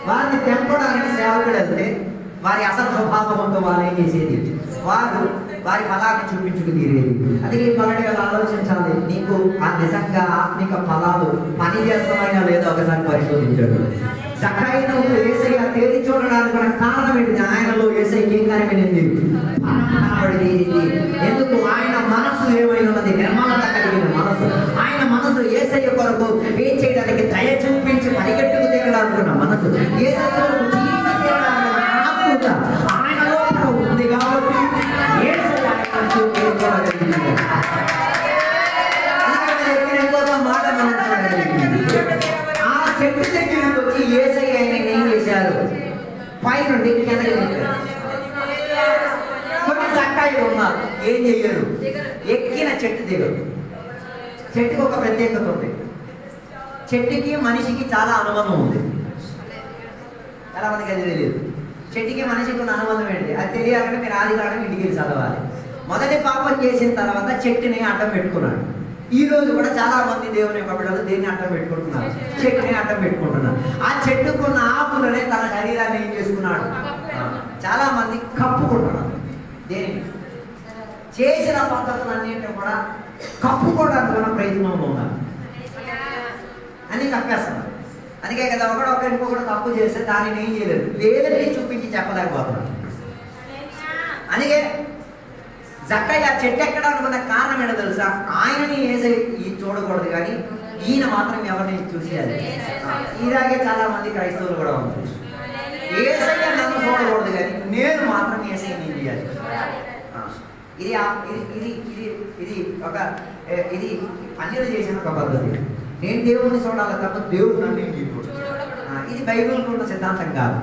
వారిని తెంపడానికి సేవకుడు వెళ్తే వారి అసలు స్వభావంతో వాళ్ళు ఏం చేసేది, వారి ఫలాన్ని చూపించుకు తీరేది. అందుకే ఈ పగటి వేళ ఆలోచించాలి, నీకు ఆ నిజంగా ఆత్మిక ఫలాలు పని చేస్తామైనా లేదో ఒకసారి పరిశోధించాడు. జక్కాయిను యేసయ్య తేరి చూడడానికి మన కారణం ఏంటి? ఆయనలో యేసయ్యకి ఏం కనిపించింది, ఎందుకు? ఆయన మనసు ఏమై ఉన్నది, నిర్మలత కలిగిన మనసు. ఆయన మనసు యేసయ్య కొరకు ఏం చేయడానికి దయ చూపించి పరిగెట్టుకు తీరడానుకున్న మనసు, యేసయ్య కొరకు జీవించి తీరడానికి ఆత్మత ఆయన లోపల ఉంది. కాబట్టి యేసయ్య ఆయన చూపించగలిగింది. మాట మనం చూడగలిగింది. ఆ చెట్టు దగ్గరికి వచ్చి యేసయ్య ఆయన ఏం చేశారు, పై నుండి కిందకి దిగారు. కొన్ని జక్కాయిలు ఉన్నారు, ఏం చెయ్యరు, ఎక్కిన చెట్టు దిగరు. చెట్టుకి ఒక ప్రత్యేకత ఉంది. చెట్టుకి మనిషికి చాలా అనుబంధం ఉంది. చాలా మందికి అది తెలియదు. చెట్టుకి మనిషికి ఉన్న అనుబంధం ఏంటి అది తెలియాలంటే మీరు ఆదికాండం ఇంటికి వెళ్ళి చదవాలి. మొదటి పాపం చేసిన తర్వాత చెట్టుని అడ్డం పెట్టుకున్నాడు. ఈ రోజు కూడా చాలా మంది దేవుని యొక్క బిడ్డలు దేన్ని అడ్డం పెట్టుకుంటున్నారు, చెట్టుని అడ్డం పెట్టుకుంటున్నారు. ఆ చెట్టుకున్న ఆకులనే తన శరీరాన్ని ఏం చేసుకున్నాడు, చాలా మంది కప్పుకుంటున్నారు. దేని చేసిన పద్ధతులన్నింటినీ కూడా కప్పుకోవడానికి మన ప్రయత్నంలో ఉన్నారు, అన్ని కప్పేస్తున్నారు. అందుకే కదా ఒకడొక ఇంకొకటి తప్పు చేస్తే దానిని ఏం చేయలేదు, లేదని చూపించి చెప్పలేకపోతున్నాడు. అందుకే జక్కయ్య చెట్టు ఎక్కడ అనుకున్న కారణం ఏంటో తెలుసా, ఆయనని యేసయ్య చూడకూడదు కానీ ఈయన మాత్రం ఎవరిని చూసేయాలి. ఇలాగే చాలా మంది క్రైస్తవులు కూడా ఉన్నారు. యేసయ్య నన్ను చూడకూడదు కానీ నేను మాత్రం యేసయ్యని చేయాలి. ఇది ఒక ఇది అన్యులు చేసిన ఒక పద్ధతి. నేను దేవుడిని చూడాలి తప్ప దేవుడు నన్ను ఇది బైబిల్కి ఉన్న సిద్ధాంతం కాదు.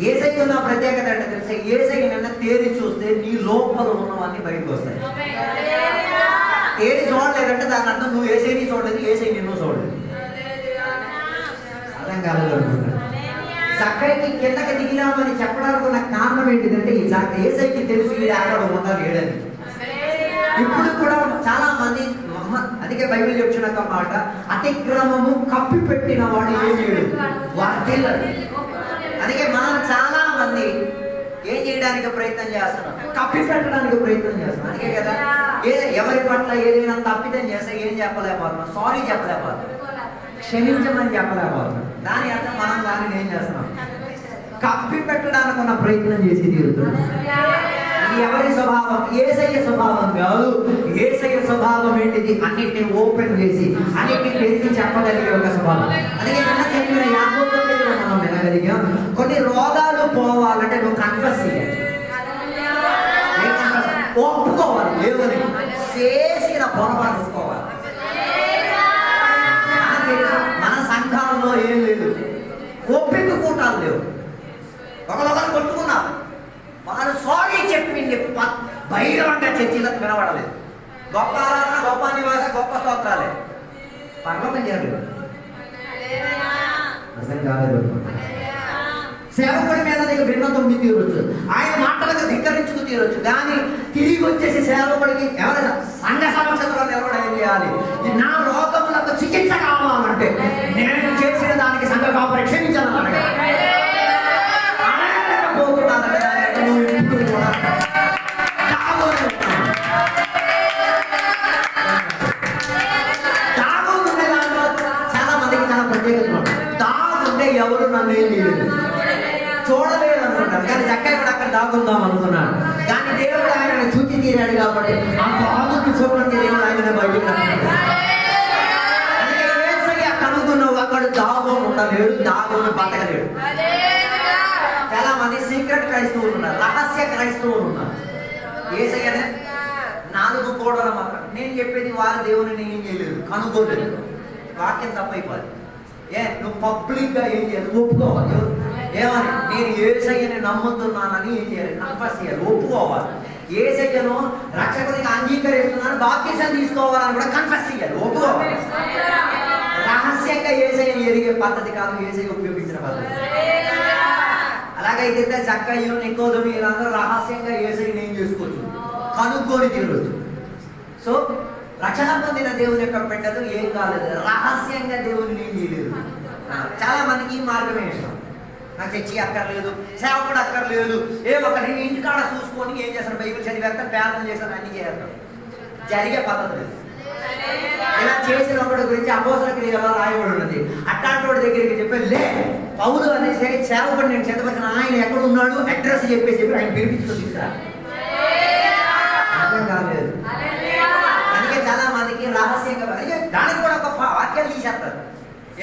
యేసయ్య ఉన్న ప్రత్యేకత అంటే తెలుసా, యేసయ్య నిన్న తేరి చూస్తే నీ లోపల ఉన్నవన్నీ బయటకు వస్తాయి. తేరి చూడలేదంటే దాని అర్థం నువ్వు యేసయ్యని చూడలేదు, యేసయ్య నిన్ను చూడలేదు. అర్థం కాలేదు అనుకుంటున్నాను. జక్కయ్యకి కిందకి దిగినామని చెప్పడానికి ఉన్న కారణం ఏంటిదంటే ఈ యేసయ్యకి తెలుసు ఇది అక్కడ ఉందా లేడని. ఇప్పుడు కూడా చాలా మంది, అందుకే బైబిల్ చెప్తున్న మాట, అతిక్రమము కప్పి పెట్టిన వాడు ఏం చేయడు, వాడు. అందుకే మనం చాలా మంది ఏం చేయడం చేయడానికి ప్రయత్నం చేస్తున్నాం, కప్పి పెట్టడానికి ప్రయత్నం చేస్తున్నాం. అందుకే కదా ఎవరి పట్ల ఏదైనా తప్పిదం చేస్తే ఏం చెప్పలేకపోతున్నాం, సారీ చెప్పలేకపోతున్నాం, క్షమించమని చెప్పలేకపోతున్నాం. దాని అర్థం మనం దానిని ఏం చేస్తున్నాం, కప్పి పెట్టడానికి ఉన్న ప్రయత్నం చేసి తీరుతున్నాం. ఇది ఎవరి స్వభావం? యేసయ్య స్వభావం కాదు. యేసయ్య స్వభావం ఏంటిది? అన్నిటిని ఓపెన్ చేసి అన్నిటిని తెరిచి చెప్పగలిగే ఒక స్వభావం. అందుకే నిన్న చెప్పిన యాకోబు దగ్గర మనం వినగలిగాం, కొన్ని రోగాలు పోవాలంటే నువ్వు కన్ఫెస్ చేయాలి, ఒప్పుకోవాలి, దేవుని చేసిన పొరపాటు ఒప్పుకోవాలి. మన సంఘాలలో ఏం లేదు, ఒప్పిక కూటాలు లేవు. ఒకరొకరు కొట్టుకున్నారు, వాళ్ళు సారీ చెప్పింది బహిరంగంగా చర్చిలకు వినబడలేదు. గొప్ప ఆరాధన, గొప్ప నివాస, గొప్ప స్తోత్రాలే, పర్వతం చేయలేదు. అర్థం కాలేదు. సేవకుడి మీద నీకు భిన్నత ఉండి తీరవచ్చు, ఆయన మాటలకు ధిక్కరించుకు తీరవచ్చు, కానీ తిరిగి వచ్చేసి సేవకుడికి ఎవరైనా సంఘ సమక్షంలో నిలబడి ఏం చేయాలి? నా రోగములకు చికిత్స కావాలంటే నేను చేసిన దానికి సంఘ కాపురి క్షమించాలని అడగాలి. చాలా మందికి చాలా ప్రత్యేకత. దాగుంటే ఎవరు నన్ను ఏం చేయలేదు, చూడలేదు అనుకుంటారు, కానీ చక్కగా కూడా అక్కడ దాగుందాం అనుకున్నాడు. కానీ దేవుడు ఆయన చూచి తీరాడు కాబట్టి ఆ దాగుని చూడడానికి దేవుడు ఆయన బయటికి కనుగొన్నావు. అక్కడ దాగం ఉండలేడు, దాగుని బతకలేడు. చాలా మంది సీక్రెట్ క్రైస్తవులు ఉన్నారు, రహస్య క్రైస్తవులు ఉన్నారు. యేసయ్యనే 4 గోడల మాత్రం. నేను చెప్పేది వారి దేవుని ఏం చేయలేదు, కనుగోలేదు, వాక్యం తప్పైపోదు. నువ్వు పబ్లిక్ గా ఏం చేయాలి, ఒప్పుకోవాలి. ఏమని? నేను యేసయ్యని నమ్ముతున్నానని ఏం చేయాలి, కన్ఫెస్ చేయాలి, ఒప్పుకోవాలి. యేసయ్యను రక్షకుడిగా అంగీకరిస్తున్నాను, బాప్తిసం తీసుకోవాలని కూడా కన్ఫెస్ చేయాలి, ఒప్పుకోవాలి. రహస్యంగా యేసయ్యని ఎరిగే పద్ధతి కాదు యేసయ్య ఉపయోగించిన పద్ధతి. అలాగైతే చక్కయ్య, నికోదేము వీళ్ళందరూ రహస్యంగా యేసయ్యని ఏం చేసుకోవచ్చు, కనుక్కొని తీరవచ్చు. సో రక్షణ పొందిన దేవుని యొక్క బిడ్డలు ఏం కాలేదు, రహస్యంగా దేవుని ఏం చేయలేదు. చాలా మందికి ఈ మార్గమే ఇష్టం. నాకు తెచ్చి అక్కర్లేదు, సేవకుడు అక్కర్లేదు, ఒకటి ఇంటికాడ చూసుకొని ఏం చేస్తాను, బైబిల్ చదివేస్తాను, ప్రార్థన చేస్తాను, అన్ని చేస్తాను. జరిగే పద్ధతి లేదు. ఇలా చేసినప్పుడు గురించి అపోస్తల క్రియలో రాయబడి ఉన్నది. అట్లాంటి వాడి దగ్గరికి చెప్పి పౌలు అనేసి సేవకుడు నేను చేతపరిచిన ఆయన ఎక్కడ ఉన్నాడు అడ్రస్ చెప్పేసి ఆయన పిలిపించుకొని తీసుకురా. అర్థం కాలేదు. అందుకే చాలా మందికి రహస్యంగా దానికి కూడా ఒక వాక్యాలు తీసేస్తారు.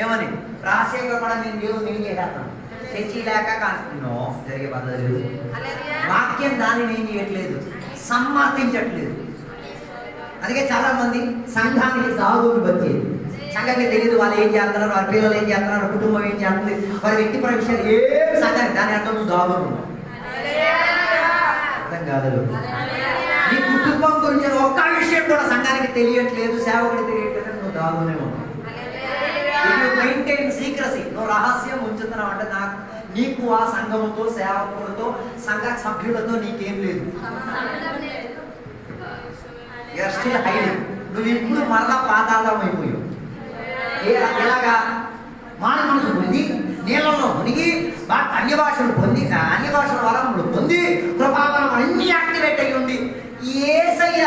ఏమని? రహస్యంగా కూడా నేను దేవుడు నేను చేసేస్తాను, తెచ్చి లేక కానుకున్నో జరిగే పద్ధతి లేదు. వాక్యం దానిని ఏం చేయట్లేదు, సమ్మతించట్లేదు. అందుకే చాలా మంది సంఘానికి దాగుని బతి, సంఘానికి తెలియదు వాళ్ళు ఏం చేస్తున్నారు, వాళ్ళ పిల్లలు ఏం చేస్తున్నారు, కుటుంబం ఏం చేస్తుంది, వారి వ్యక్తిపర విషయాలు ఏం సంఘానికి, దాని అర్థం నువ్వు దాగును. అర్థం కాదు. నీ కుటుంబం గురించి ఒక్క విషయం కూడా సంఘానికి తెలియట్లేదు, సేవకుడికి తెలియట్లేదు, నువ్వు దాగునే ఉన్నావు. మెయింటైన్ సీక్రసీ, నువ్వు రహస్యం ఉంచుతున్నావు అంటే నీకు ఆ సంఘముతో, సేవకులతో, సంఘ సభ్యులతో నీకేం లేదు. నువ్వు ఇప్పుడు మరలా పాతాళం అయిపోయావు. ఎలాగా? మానవ మనసు పొంది, నీళ్ళలో మునిగి, అన్య భాషలు పొంది, అన్య భాషల వరములు పొంది, కృపావరం అన్ని యాక్టివేట్ అయ్యి ఉండి యేసయ్య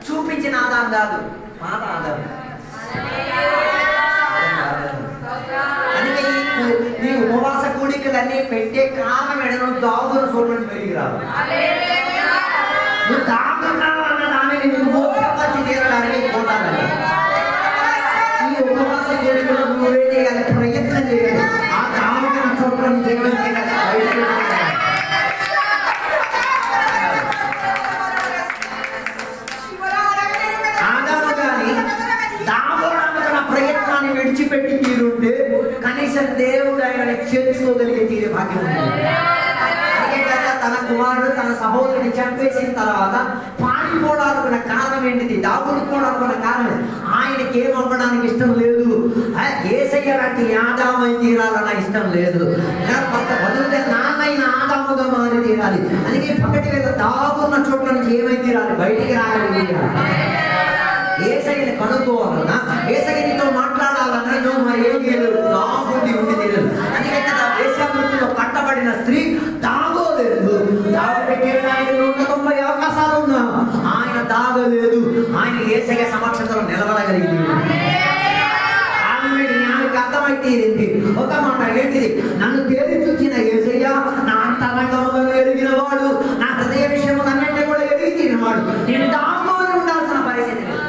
చూపించిన ఆదాం కాదు, మాట ఆదాం. అందుకే ఈ ఉపవాస కూడికలన్నీ పెట్టే కారణం ఎడను దాగును చూడడానికి పెరిగి రాదు. నువ్వు దాగు కావాలన్న దానిని నువ్వు మోసపరిచి తీరడానికి పోతానండి. ఈ ఉపవాస కూడికలు నువ్వే చేయాలి, ప్రయత్నం చేయాలి. ఆ దాగును చూడడానికి ప్రయత్నాన్ని విడిచిపెట్టి తీరుంటే కనీసం దేవుడు ఆయన చేర్చుకోగలిగే తీరే భాగ్యం ఉంటుంది. తన కుమారుడు తన సహోదరుని చంపేసిన తర్వాత పారిపోవడానుకున్న కారణం ఏంటిది? దాగుడుకోవడానుకున్న కారణం ఆయనకి ఏం అవ్వడానికి ఇష్టం లేదు, యేసయ్య లాంటి ఆదామై తీరాలన్న ఇష్టం లేదు, బదులుగా నాన్నైన ఆదాముగా మారి తీరాలి. అందుకే పక్కటి వేళ దాగున్న చోట్ల నుంచి ఏమై తీరాలి, బయటికి రాగలిగి యేసయ్యని కనుక్కోవాలన్నా, యేసయ్యనితో మాట్లాడాలన్నా నువ్వు మరి ఏం చేయలేదు, దాగుండి ఉండి తీరదు. అందుకే వేశ్యావృత్తిలో పట్టబడిన స్త్రీ దాగోలేదు, దాగబెట్టేయడానికి 190 అవకాశాలు ఉన్నా ఆయన దాగలేదు. ఆయన యేసయ్య సమక్షంలో నిలబడగలిగింది. నాకు అర్థమైతే ఒక మాట ఏంటిది? నన్ను తేలి చూచిన యేసయ్య నా అంతరంగములను ఎరిగిన వాడు, నా హృదయ విషయములన్నింటినీ కూడా ఎరిగి తీరినవాడు. నేను దాగుని ఉండాల్సిన పరిస్థితి లేదు.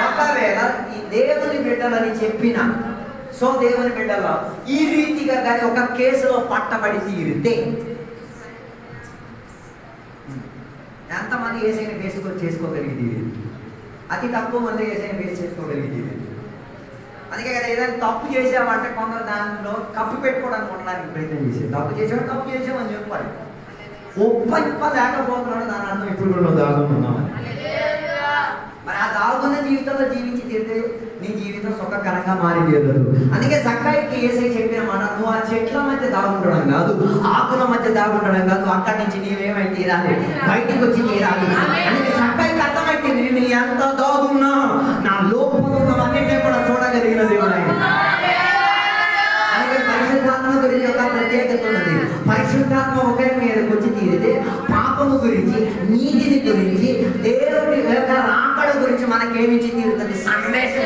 ఒకవేళ ఈ దేవుని బిడ్డలని చెప్పిన దేవుని బిడ్డల ఈ రీతిగా కానీ ఒక కేసులో పట్టబడి తీరితే ఎంతమంది యేసయ్యని చేసుకోగలిగి అతి తక్కువ మంది యేసయ్యని ఫేస్ చేసుకోగలిగి. అందుకే కదా ఏదైనా తప్పు చేసామంటే కొందరు దానిలో కప్పు పెట్టుకోవడానికి ఉండడానికి ప్రయత్నం చేసేది. తప్పు చేసాడు, తప్పు చేసామని చెప్పాలి. ఒప్ప లేకపోతున్నాడు, దాని అర్థం ఇప్పుడు కూడా దాగుతున్నామని. మరి ఆ దాగున్న జీవితంలో జీవించి తీరితే నీ జీవితం సుఖకరంగా మారి తీరదు. అందుకే జక్కాయికి యేసయ్య చెప్పిన మాట, నువ్వు ఆ చెట్ల మధ్య దాగుండడం కాదు, ఆకుల మధ్య దాగుండడం కాదు, అక్కడి నుంచి నీవేమై తీరాలి, బయటికి వచ్చి తీరాలి. అందుకే జక్కాయికి అర్థమైంది, నేను ఎంత దాగున్నా నా లోపల ఉన్నవన్నింటినీ కూడా చూడగలిగిన దేవుడు ఆయన. పరిశుద్ధాత్మ గురించి ఒక ప్రత్యేకత ఉన్నది. పరిశుద్ధాత్మ ఒకరి మీదకి వచ్చి తీరితే పాపము గురించి, నీతిని గురించి, దేవుడి యొక్క రాకడ గురించి మనకేమించి తీరుతుంది? సందేశం.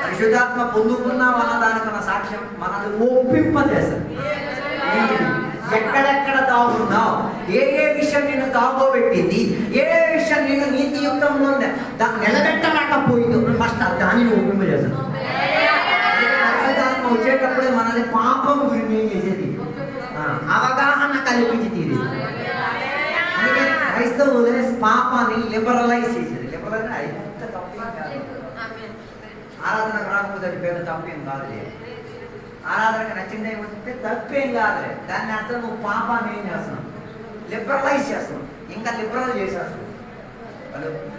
పరిశుద్ధాత్మ పొందుకున్నాం అన్న దానికన్నా సాక్ష్యం మనల్ని ఒప్పింపజేస్తుంది. ఎక్కడెక్కడ దాగున్నావు, ఏ విషయం నిన్ను దాగోబెట్టింది, ఏ విషయం నిన్ను నీతియుక్తంలో దాన్ని నిలబెట్టలేకపోయిందో ఫస్ట్ దానిని ఒప్పింపజేస్తుంది. వచ్చేటప్పుడే మనల్ని పాపం గురించి ఏం చేసేది? అవగాహన కల్పించి తీరి. అందుకే క్రైస్తవులు పాపాన్ని లిబరలైజ్ చేసేది. లిబరలైజ్ ఎంత తప్పేం కాదు. ఆరాధనకు రాకపోతే పేరు తప్పేం కాదు. ఆరాధనకు నచ్చింది ఏమంటే తప్పేం కాదు. దాన్ని అర్థం నువ్వు పాపాన్ని ఏం చేస్తున్నావు? లిబరలైజ్ చేస్తున్నావు, ఇంకా లిబరల్ చేసేస్తున్నావు.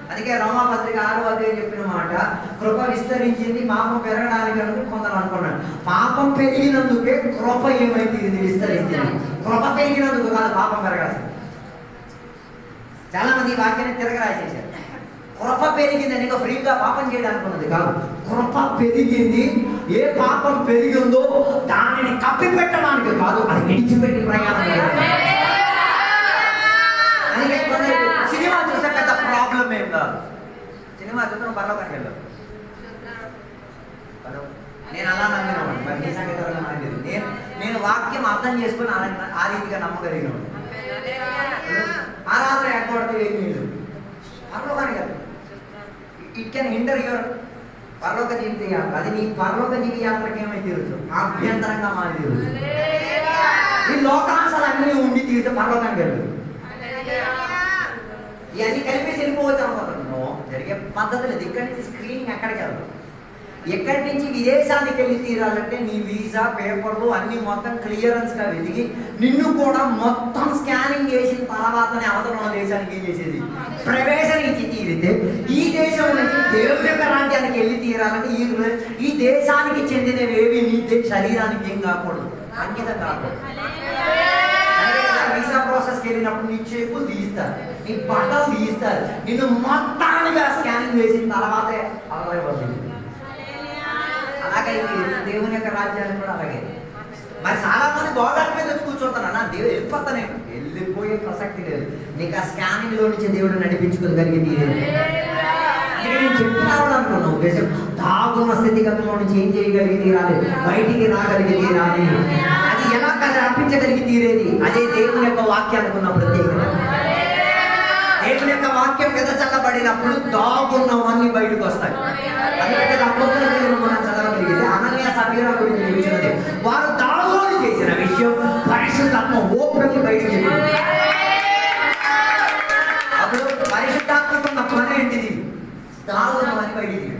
అందుకే రోమాపత్రిక 6వ అధ్యాయం చెప్పిన మాట, కృప విస్తరించింది పాపం పెరగడానికి అని కొందరు అనుకున్నాడు. పాపం పెరిగినందుకే కృప ఏమైంది? విస్తరించింది. కృప పెరిగినందుకు కాదు పాపం పెరగాల్సింది. చాలా మంది ఈ వాక్యాన్ని తిరగరాసేసారు. కృప పెరిగిందని ఇంకా ఫ్రీగా పాపం చేయడానికి ఉన్నది కాదు. కృప పెరిగింది, ఏ పాపం పెరిగిందో దానిని కప్పి పెట్టడానికి కాదు, అది విడిచిపెట్టి ప్రయాణం. అందుకే సినిమా చూస్తే పెద్ద ప్రాబ్లం ఏం కాదు. సినిమా చూస్తే పర్లోకానికి వెళ్ళావు. నేను అలా నమ్మినాను. మరి నీ సంగతి మనకి నేను వాక్యం అర్థం చేసుకుని ఆ రీతిగా నమ్మగలిగినాను. ఆరాధన ఏర్పడితే ఏం లేదు. పర్లోకానికి వెళ్తాం. ఇట్ కెన్ హిండర్ యువర్ పరలోక జీవిత యాత్ర. అది నీ పరలోక జీవిత యాత్రకి ఏమైతే తీరుతుంది? అభ్యంతరంగా మారి తీరుతుంది. ఈ లోకాంశాలన్నీ ఉండి తీరితే పరలోకానికి వెళ్తుంది. ఇవన్నీ కలిపేసి వెళ్ళిపోవచ్చు అనుకుంటున్నాను. జరిగే పద్ధతి లేదు. ఇక్కడి నుంచి స్క్రీనింగ్ ఎక్కడికి వెళ్తాం? ఎక్కడి నుంచి విదేశానికి వెళ్ళి తీరాలంటే నీ వీసా పేపర్లు అన్ని మొత్తం క్లియరెన్స్గా వెతికి నిన్ను కూడా మొత్తం స్కానింగ్ చేసిన తర్వాతనే అవతల ఉన్న దేశానికి ఏం చేసేది? ప్రవేశం ఇచ్చి తీరితే ఈ దేశం నుంచి దేవుని యొక్క రాజ్యానికి వెళ్ళి తీరాలంటే ఈ దేశానికి చెందినవేవి నీ శరీరానికి ఏం కాకూడదు, అంకితం కాకూడదు. వీసా ప్రాసెస్కి వెళ్ళినప్పుడు నీ చెప్పులు తీస్తారు, నీ బట్టలు తీస్తారు, నిన్ను మొత్తానికి స్కానింగ్ చేసిన తర్వాతే అవతలైపోతుంది. అలాగే దేవుని యొక్క రాజ్యాన్ని కూడా అలాగే. మరి చాలా మంది గోడల మీద కూర్చుంటారు, నా దేవుడు వెళ్ళిపోతానే, వెళ్ళిపోయే ప్రసక్తి లేదు. నీకు ఆ స్కానింగ్ లో నుంచి దేవుడు నడిపించుకోగలిగింది. అందుకే నేను చెప్తున్నాను అనుకున్నాను ఉద్దేశం, దాగున్న స్థితిగతంలో నుంచి ఏం చేయగలిగి తీరాలి, బయటికి రాగలిగి తీరాలి. అది ఎలా అర్పించగలిగి తీరేది? అదే దేవుని యొక్క వాక్యానికి ఉన్న ప్రత్యేకత. దేవుని యొక్క వాక్యం మీద చల్లబడినప్పుడు దాగున్నవన్నీ బయటకు వస్తాయి. అందుకంటే అపోస్తలులను మనం చదవగలిగితే అననీయ సఫీరా గురించి తెలిసినది. వారు దాగుని చేసిన విషయం పరిశుద్ధాత్మ ఓపెన్ బయటకు చెప్పింది. అప్పుడు పరిశుద్ధాత్మకున్న పని ఏంటిది? దాగున్నవన్నీ బయటికి.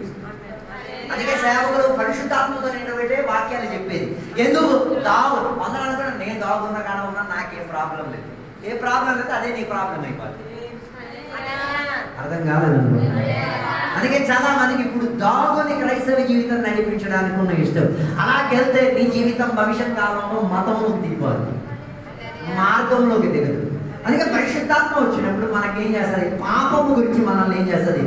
అందుకే సేవకులు పరిశుద్ధాత్మతో నిండబెట్టే వాక్యాలు చెప్పేది. ఎందుకు? దాగు అందరూ అనుకున్నా నేను దాగున్నా కాడ ఉన్నా నాకేం ప్రాబ్లం లేదు. ఏ ప్రాబ్లం లేదు, అదే నీ ప్రాబ్లం అయిపోతుంది. అర్థం కాలేదనుకో. అందుకే చాలా మందికి ఇప్పుడు దాగుని క్రైస్తవ జీవితం నడిపించడానికి ఉన్న ఇష్టం. అలాగెళ్తే నీ జీవితం భవిష్యత్ కాలంలో మతంలోకి దిగిపోదు, మార్గంలోకి దిగదు. అందుకే పరిశుద్ధాత్మ వచ్చినప్పుడు మనకేం చేస్తుంది? పాపము గురించి మనల్ని ఏం చేస్తుంది?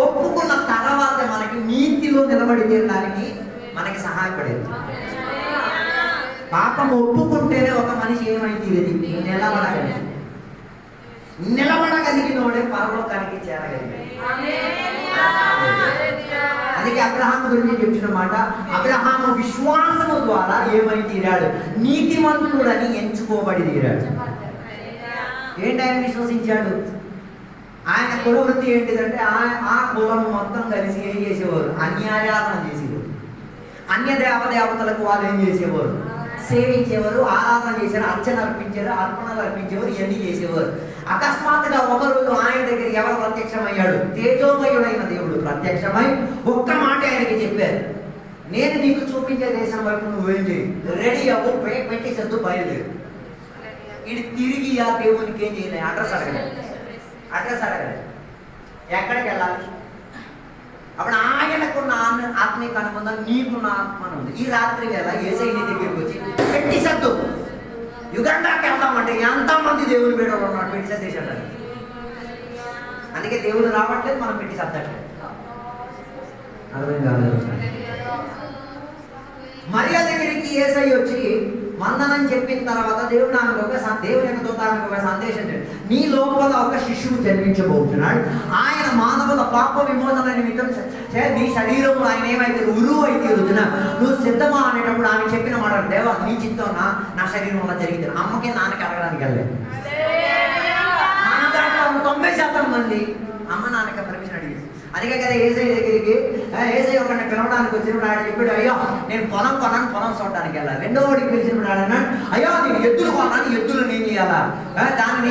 ఒప్పుకున్న తర్వాత మనకి నీతిలో నిలబడి తీరడానికి మనకి సహాయపడేది. పాపం ఒప్పుకుంటేనే ఒక మనిషి ఏమైంది నిలబడగలిగినోడే పరలోకానికి చేరగలిగాడు. అందుకే అబ్రహాము గురించి చెప్పిన మాట, అబ్రహాము విశ్వాసము ద్వారా ఏమై తీరాడు? నీతిమంతుడని ఎంచుకోబడి తీరాడు. ఏంటి ఆయన విశ్వసించాడు? ఆయన కులవృత్తి ఏంటిదంటే ఆ కులం మొత్తం కలిసి ఏం చేసేవారు? అన్యారాధన చేసేవారు. అన్య దేవతలకు వాళ్ళు ఏం చేసేవారు? సేవించేవారు, ఆరాధన చేశారు, అర్చన అర్పించారు, అర్పణలు అర్పించేవారు, ఇవన్నీ చేసేవారు. అకస్మాత్తుగా ఒకరోజు ఆయన దగ్గర ఎవరు ప్రత్యక్షమయ్యాడు? తేజోమయుడైన దేవుడు ప్రత్యక్షమై ఒక్క మాట ఆయనకి చెప్పారు, నేను నీకు చూపించే దేశం వైపు నువ్వేం చేయి, రెడీ అవ్వు, పెట్టి సద్దు బయలుదేరు. ఇది తిరిగి ఆ దేవునికి ఏం చేయలేదు, అడ్రస్ అడగలేదు. ఎక్కడికి వెళ్ళాలి? అప్పుడు ఆయనకున్న ఆత్మీయ అనుబంధం నీకున్న ఆత్మ ఉంది. ఈ రాత్రి వేళ యేసయ్య నీ దగ్గరికి వచ్చి పెట్టి సద్దు, యుగండాకి వెళ్దామంటే ఎంతమంది దేవుని బిడ్డలు ఉన్నాడు పెట్టి సర్దేశాడు. అందుకే దేవుడు రావట్లేదు, మనం పెట్టి సర్దట్లేదు. అర్థం కాలేదు. మరియా దగ్గరికి యేసయ్య వచ్చి వందనం చెప్పిన తర్వాత దేవుడు ఆమెకు దేవుని యొక్క దూత ఆమెకు ఒక సందేశం, నీ లోపల ఒక శిశువు జన్మించబోతున్నాడు, ఆయన మానవుల పాప విమోచన నిమిత్తం నీ శరీరంలో ఆయన ఏమైతే ఉరువు అయితే వదిన నువ్వు సిద్ధమా అనేటప్పుడు ఆమె చెప్పిన మాట, దేవా నీ చిత్తం నా శరీరంలో జరిగింది. అమ్మకి నాన్నకి అడగడానికి వెళ్ళలేదు. మన దాంట్లో 90% మంది అమ్మ నాన్నకి పర్మిషన్ అడిగింది. అందుకే కదా యేసయ్య దగ్గరికి యేసయ్య ఒకరిని పిలవడానికి వచ్చినప్పుడు ఆయన చెప్పాడు, అయ్యో నేను పొలం చూడడానికి వెళ్ళాలి. రెండో వాడికి పిలిచినప్పుడు ఆయన అయ్యో నేను ఎద్దులు కొన్నాను, ఎద్దులు నేను చేయాలా, దాన్ని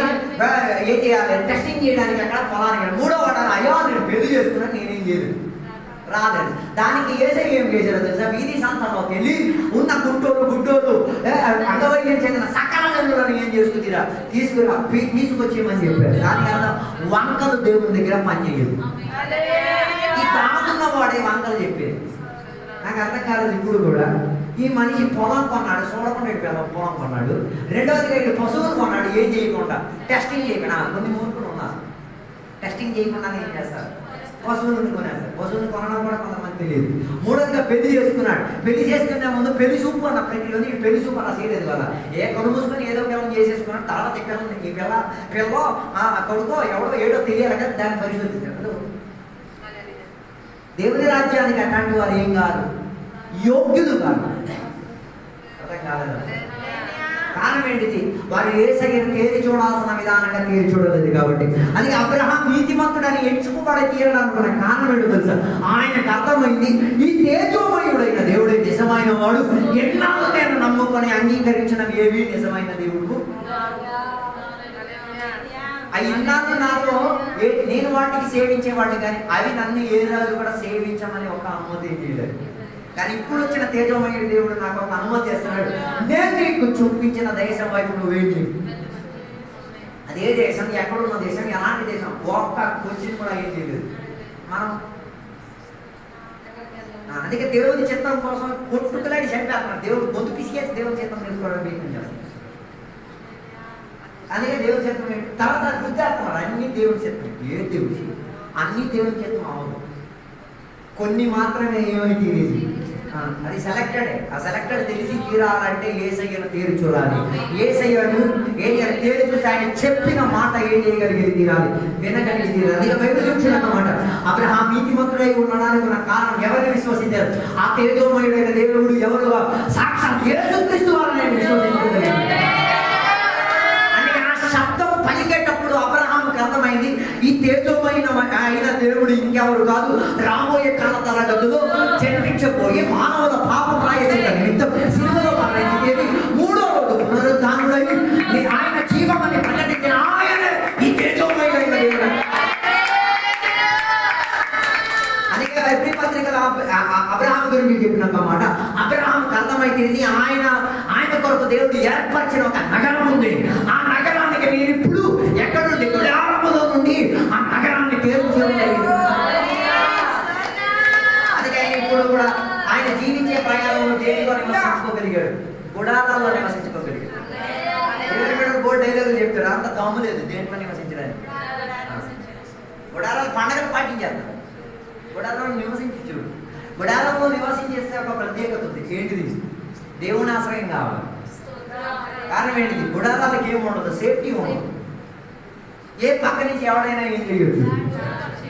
ఏం చేయాలి, టెస్టింగ్ చేయడానికి అక్కడ పొలానికి వెళ్ళాలి. మూడో వాడు అయ్యో నేను పెళ్లి చేసుకున్నాను, నేనేం చేయలేదు, రాలేదు. దానికి యేసయ్య ఏం చేశారో తెలుసా? వీధి సంతంలోకి వెళ్ళి ఉన్న గుడ్డోళ్ళు అంగవైద్యం చెందిన సకల జనులను ఏం చేసుకురా తీసుకొచ్చేయమని చెప్పారు. దానికి అర్థం వంకలు దేవుని దగ్గర పనిచేయదు. ఈ దాగున్న వాడే వంకలు చెప్పేది. నాకు అర్థం కాలేదు ఇప్పుడు కూడా. ఈ మనిషి పొలం కొన్నాడు, చూడకుండా పొలం కొన్నాడు. రెండవదిగా ఇటు పశువులు కొన్నాడు, ఏం చేయకుండా, టెస్టింగ్ చేయకుండా. కొన్ని మూర్ఖులు ఉన్నారు, టెస్టింగ్ చేయకుండా ఏం చేస్తారు, పశువులను కొనేస్తారు. పశువులను కొనడం కూడా కొంతమంది తెలియదు. మూడోదిగా పెళ్లి చేసుకున్నాడు. పెళ్లి చేసుకునే ముందు పెళ్లి చూపు అన్న ప్రక్రియ ఉంది. పెళ్లి చూపు అలా చేయలేదు కదా, కను మూసుకొని ఏదో పిల్లలు చేసేసుకున్నాడు. తర్వాత ఈ పిల్ల కొడుకో ఎవడో ఏడో తెలియాలి కదా, దాన్ని పరిశోధించాడు. దేవుని రాజ్యానికి అట్లాంటి వారు ఏం కాదు, యోగ్యులు కాదు. అర్థం కాలేదు. కారణం ఏంటిది? వారు యేసయ్యను తేరి చూడాల్సిన విధానంగా తేరి చూడలేదు కాబట్టి. అది అబ్రహాం నీతిమంతుడని ఎంచుకోబడి తీరడానికి కారణం ఏంటో తెలుసా? ఆయనకు అర్థమైంది, ఈ తేజోమయుడైన దేవుడే నిజమైన వాడు. ఎన్నాళ్ళు నేను నమ్ముకొని అంగీకరించినవి ఏవి నిజమైన దేవుడు? అవి ఇన్నాళ్ళు నాలో నేను వాటికి సేవించేవాడిని, కానీ అవి నన్ను ఏ రోజు కూడా సేవించమని ఒక అనుమతి చేయలేదు. కానీ ఇప్పుడు వచ్చిన తేజోమయుడు దేవుడు నాకు ఒక అనుమతి చేస్తున్నాడు, నేను నీకు చూపించిన దేశం వైపు నువ్వేంటి. అదే దేశం, ఎక్కడున్న దేశం, ఎలాంటి దేశం, ఒక్క క్వశ్చన్ కూడా ఏం చేయలేదు మనం. అందుకే దేవుని చిత్తం కోసం కొట్టుకులాడి చంపేస్తున్నాడు. దేవుడు గొంతు పిసికేసి దేవుని చిత్తం తెలుసుకోవడం ప్రయత్నం చేస్తాడు. అందుకే దేవుని చిత్తం ఏంటి? తర్వాత గుర్తేస్తున్నారు, అన్ని దేవుని చిత్తం. ఏ దేవుడి అన్ని దేవుని చిత్తం అవ్వదు, కొన్ని మాత్రమే ఏమై తీరేది. అది సెలెక్టెడ్. ఆ సెలెక్టెడ్ తెలిసి తీరాలంటే యేసయ్యను తేరి చూడాలి. యేసయ్యను ఏం చేయాలి? తేరి చూసి ఆయన చెప్పిన మాట ఏం చేయగలిగేది తీరాలి, వినగలిగి తీరాలి. ఇక బైబిల్ చూసినమాట అబ్రహాం నీతిమంతుడై ఉండడానికి ఉన్న కారణం ఎవరిని విశ్వసించారు? ఆ తేజోమయుడైన దేవుడు ఎవరు? సాక్షాత్ యేసుక్రీస్తు వారిని విశ్వసించగలిగారు. అంటే ఆ శబ్దం పలికేటప్పుడు అబ్రహాంకి అర్థమైంది, ఈ తేజోమైన ఆయన దేవుడు ఇంకెవరు కాదు, రాబోయే కాల తరగతులు జన్మించబోయి మానవుల పాప ప్రాయశ్చిత్త నిమిత్తం సిలువలో మరణించేది, మూడో రోజు పునరుద్ధానుడై ఆయన జీవమని ప్రకటించిన ఆయనే ఈ తేజోమయుడైన దేవుడు. అందుకే ఎబ్రీ పత్రికల అబ్రహాం గురించి చెప్పిన మాట, అబ్రహాంకి అర్థమైంది ఆయన కొరకు దేవుడు ఏర్పరిచిన ఒక నగరం ఉంది. ఆ నగరానికి మీరు ఇప్పుడు ఎక్కడ నుండి గుడారములో నుండి ఆ నగరాన్ని పేరు చేయగలిగింది. అందుకే ఇప్పుడు కూడా ఆయన జీవించే ప్రయాణంలో దేనిలో నివసించుకోగలిగాడు? గుడారాల్లో నివసించుకోగలిగాడు. దేవుడు బోర్డు డైలాగులు చెప్తాడు, అంత దమ్ము లేదు దేంట్లో నివసించడానికి. గుడారాలు పండగలు పాటించేస్తారు, గుడారంలో నివసించి చూడు. గుడారంలో నివసించేస్తే ఒక ప్రత్యేకత ఉంది. ఏంటిది? దేవుని ఆశ్రయం కావాలి. కారణం ఏంటిది? గుడారాలకి ఏమి ఉండదు, సేఫ్టీ ఉండదు. ఏ పక్క నుంచి ఎవడైనా ఏం చేయొచ్చు,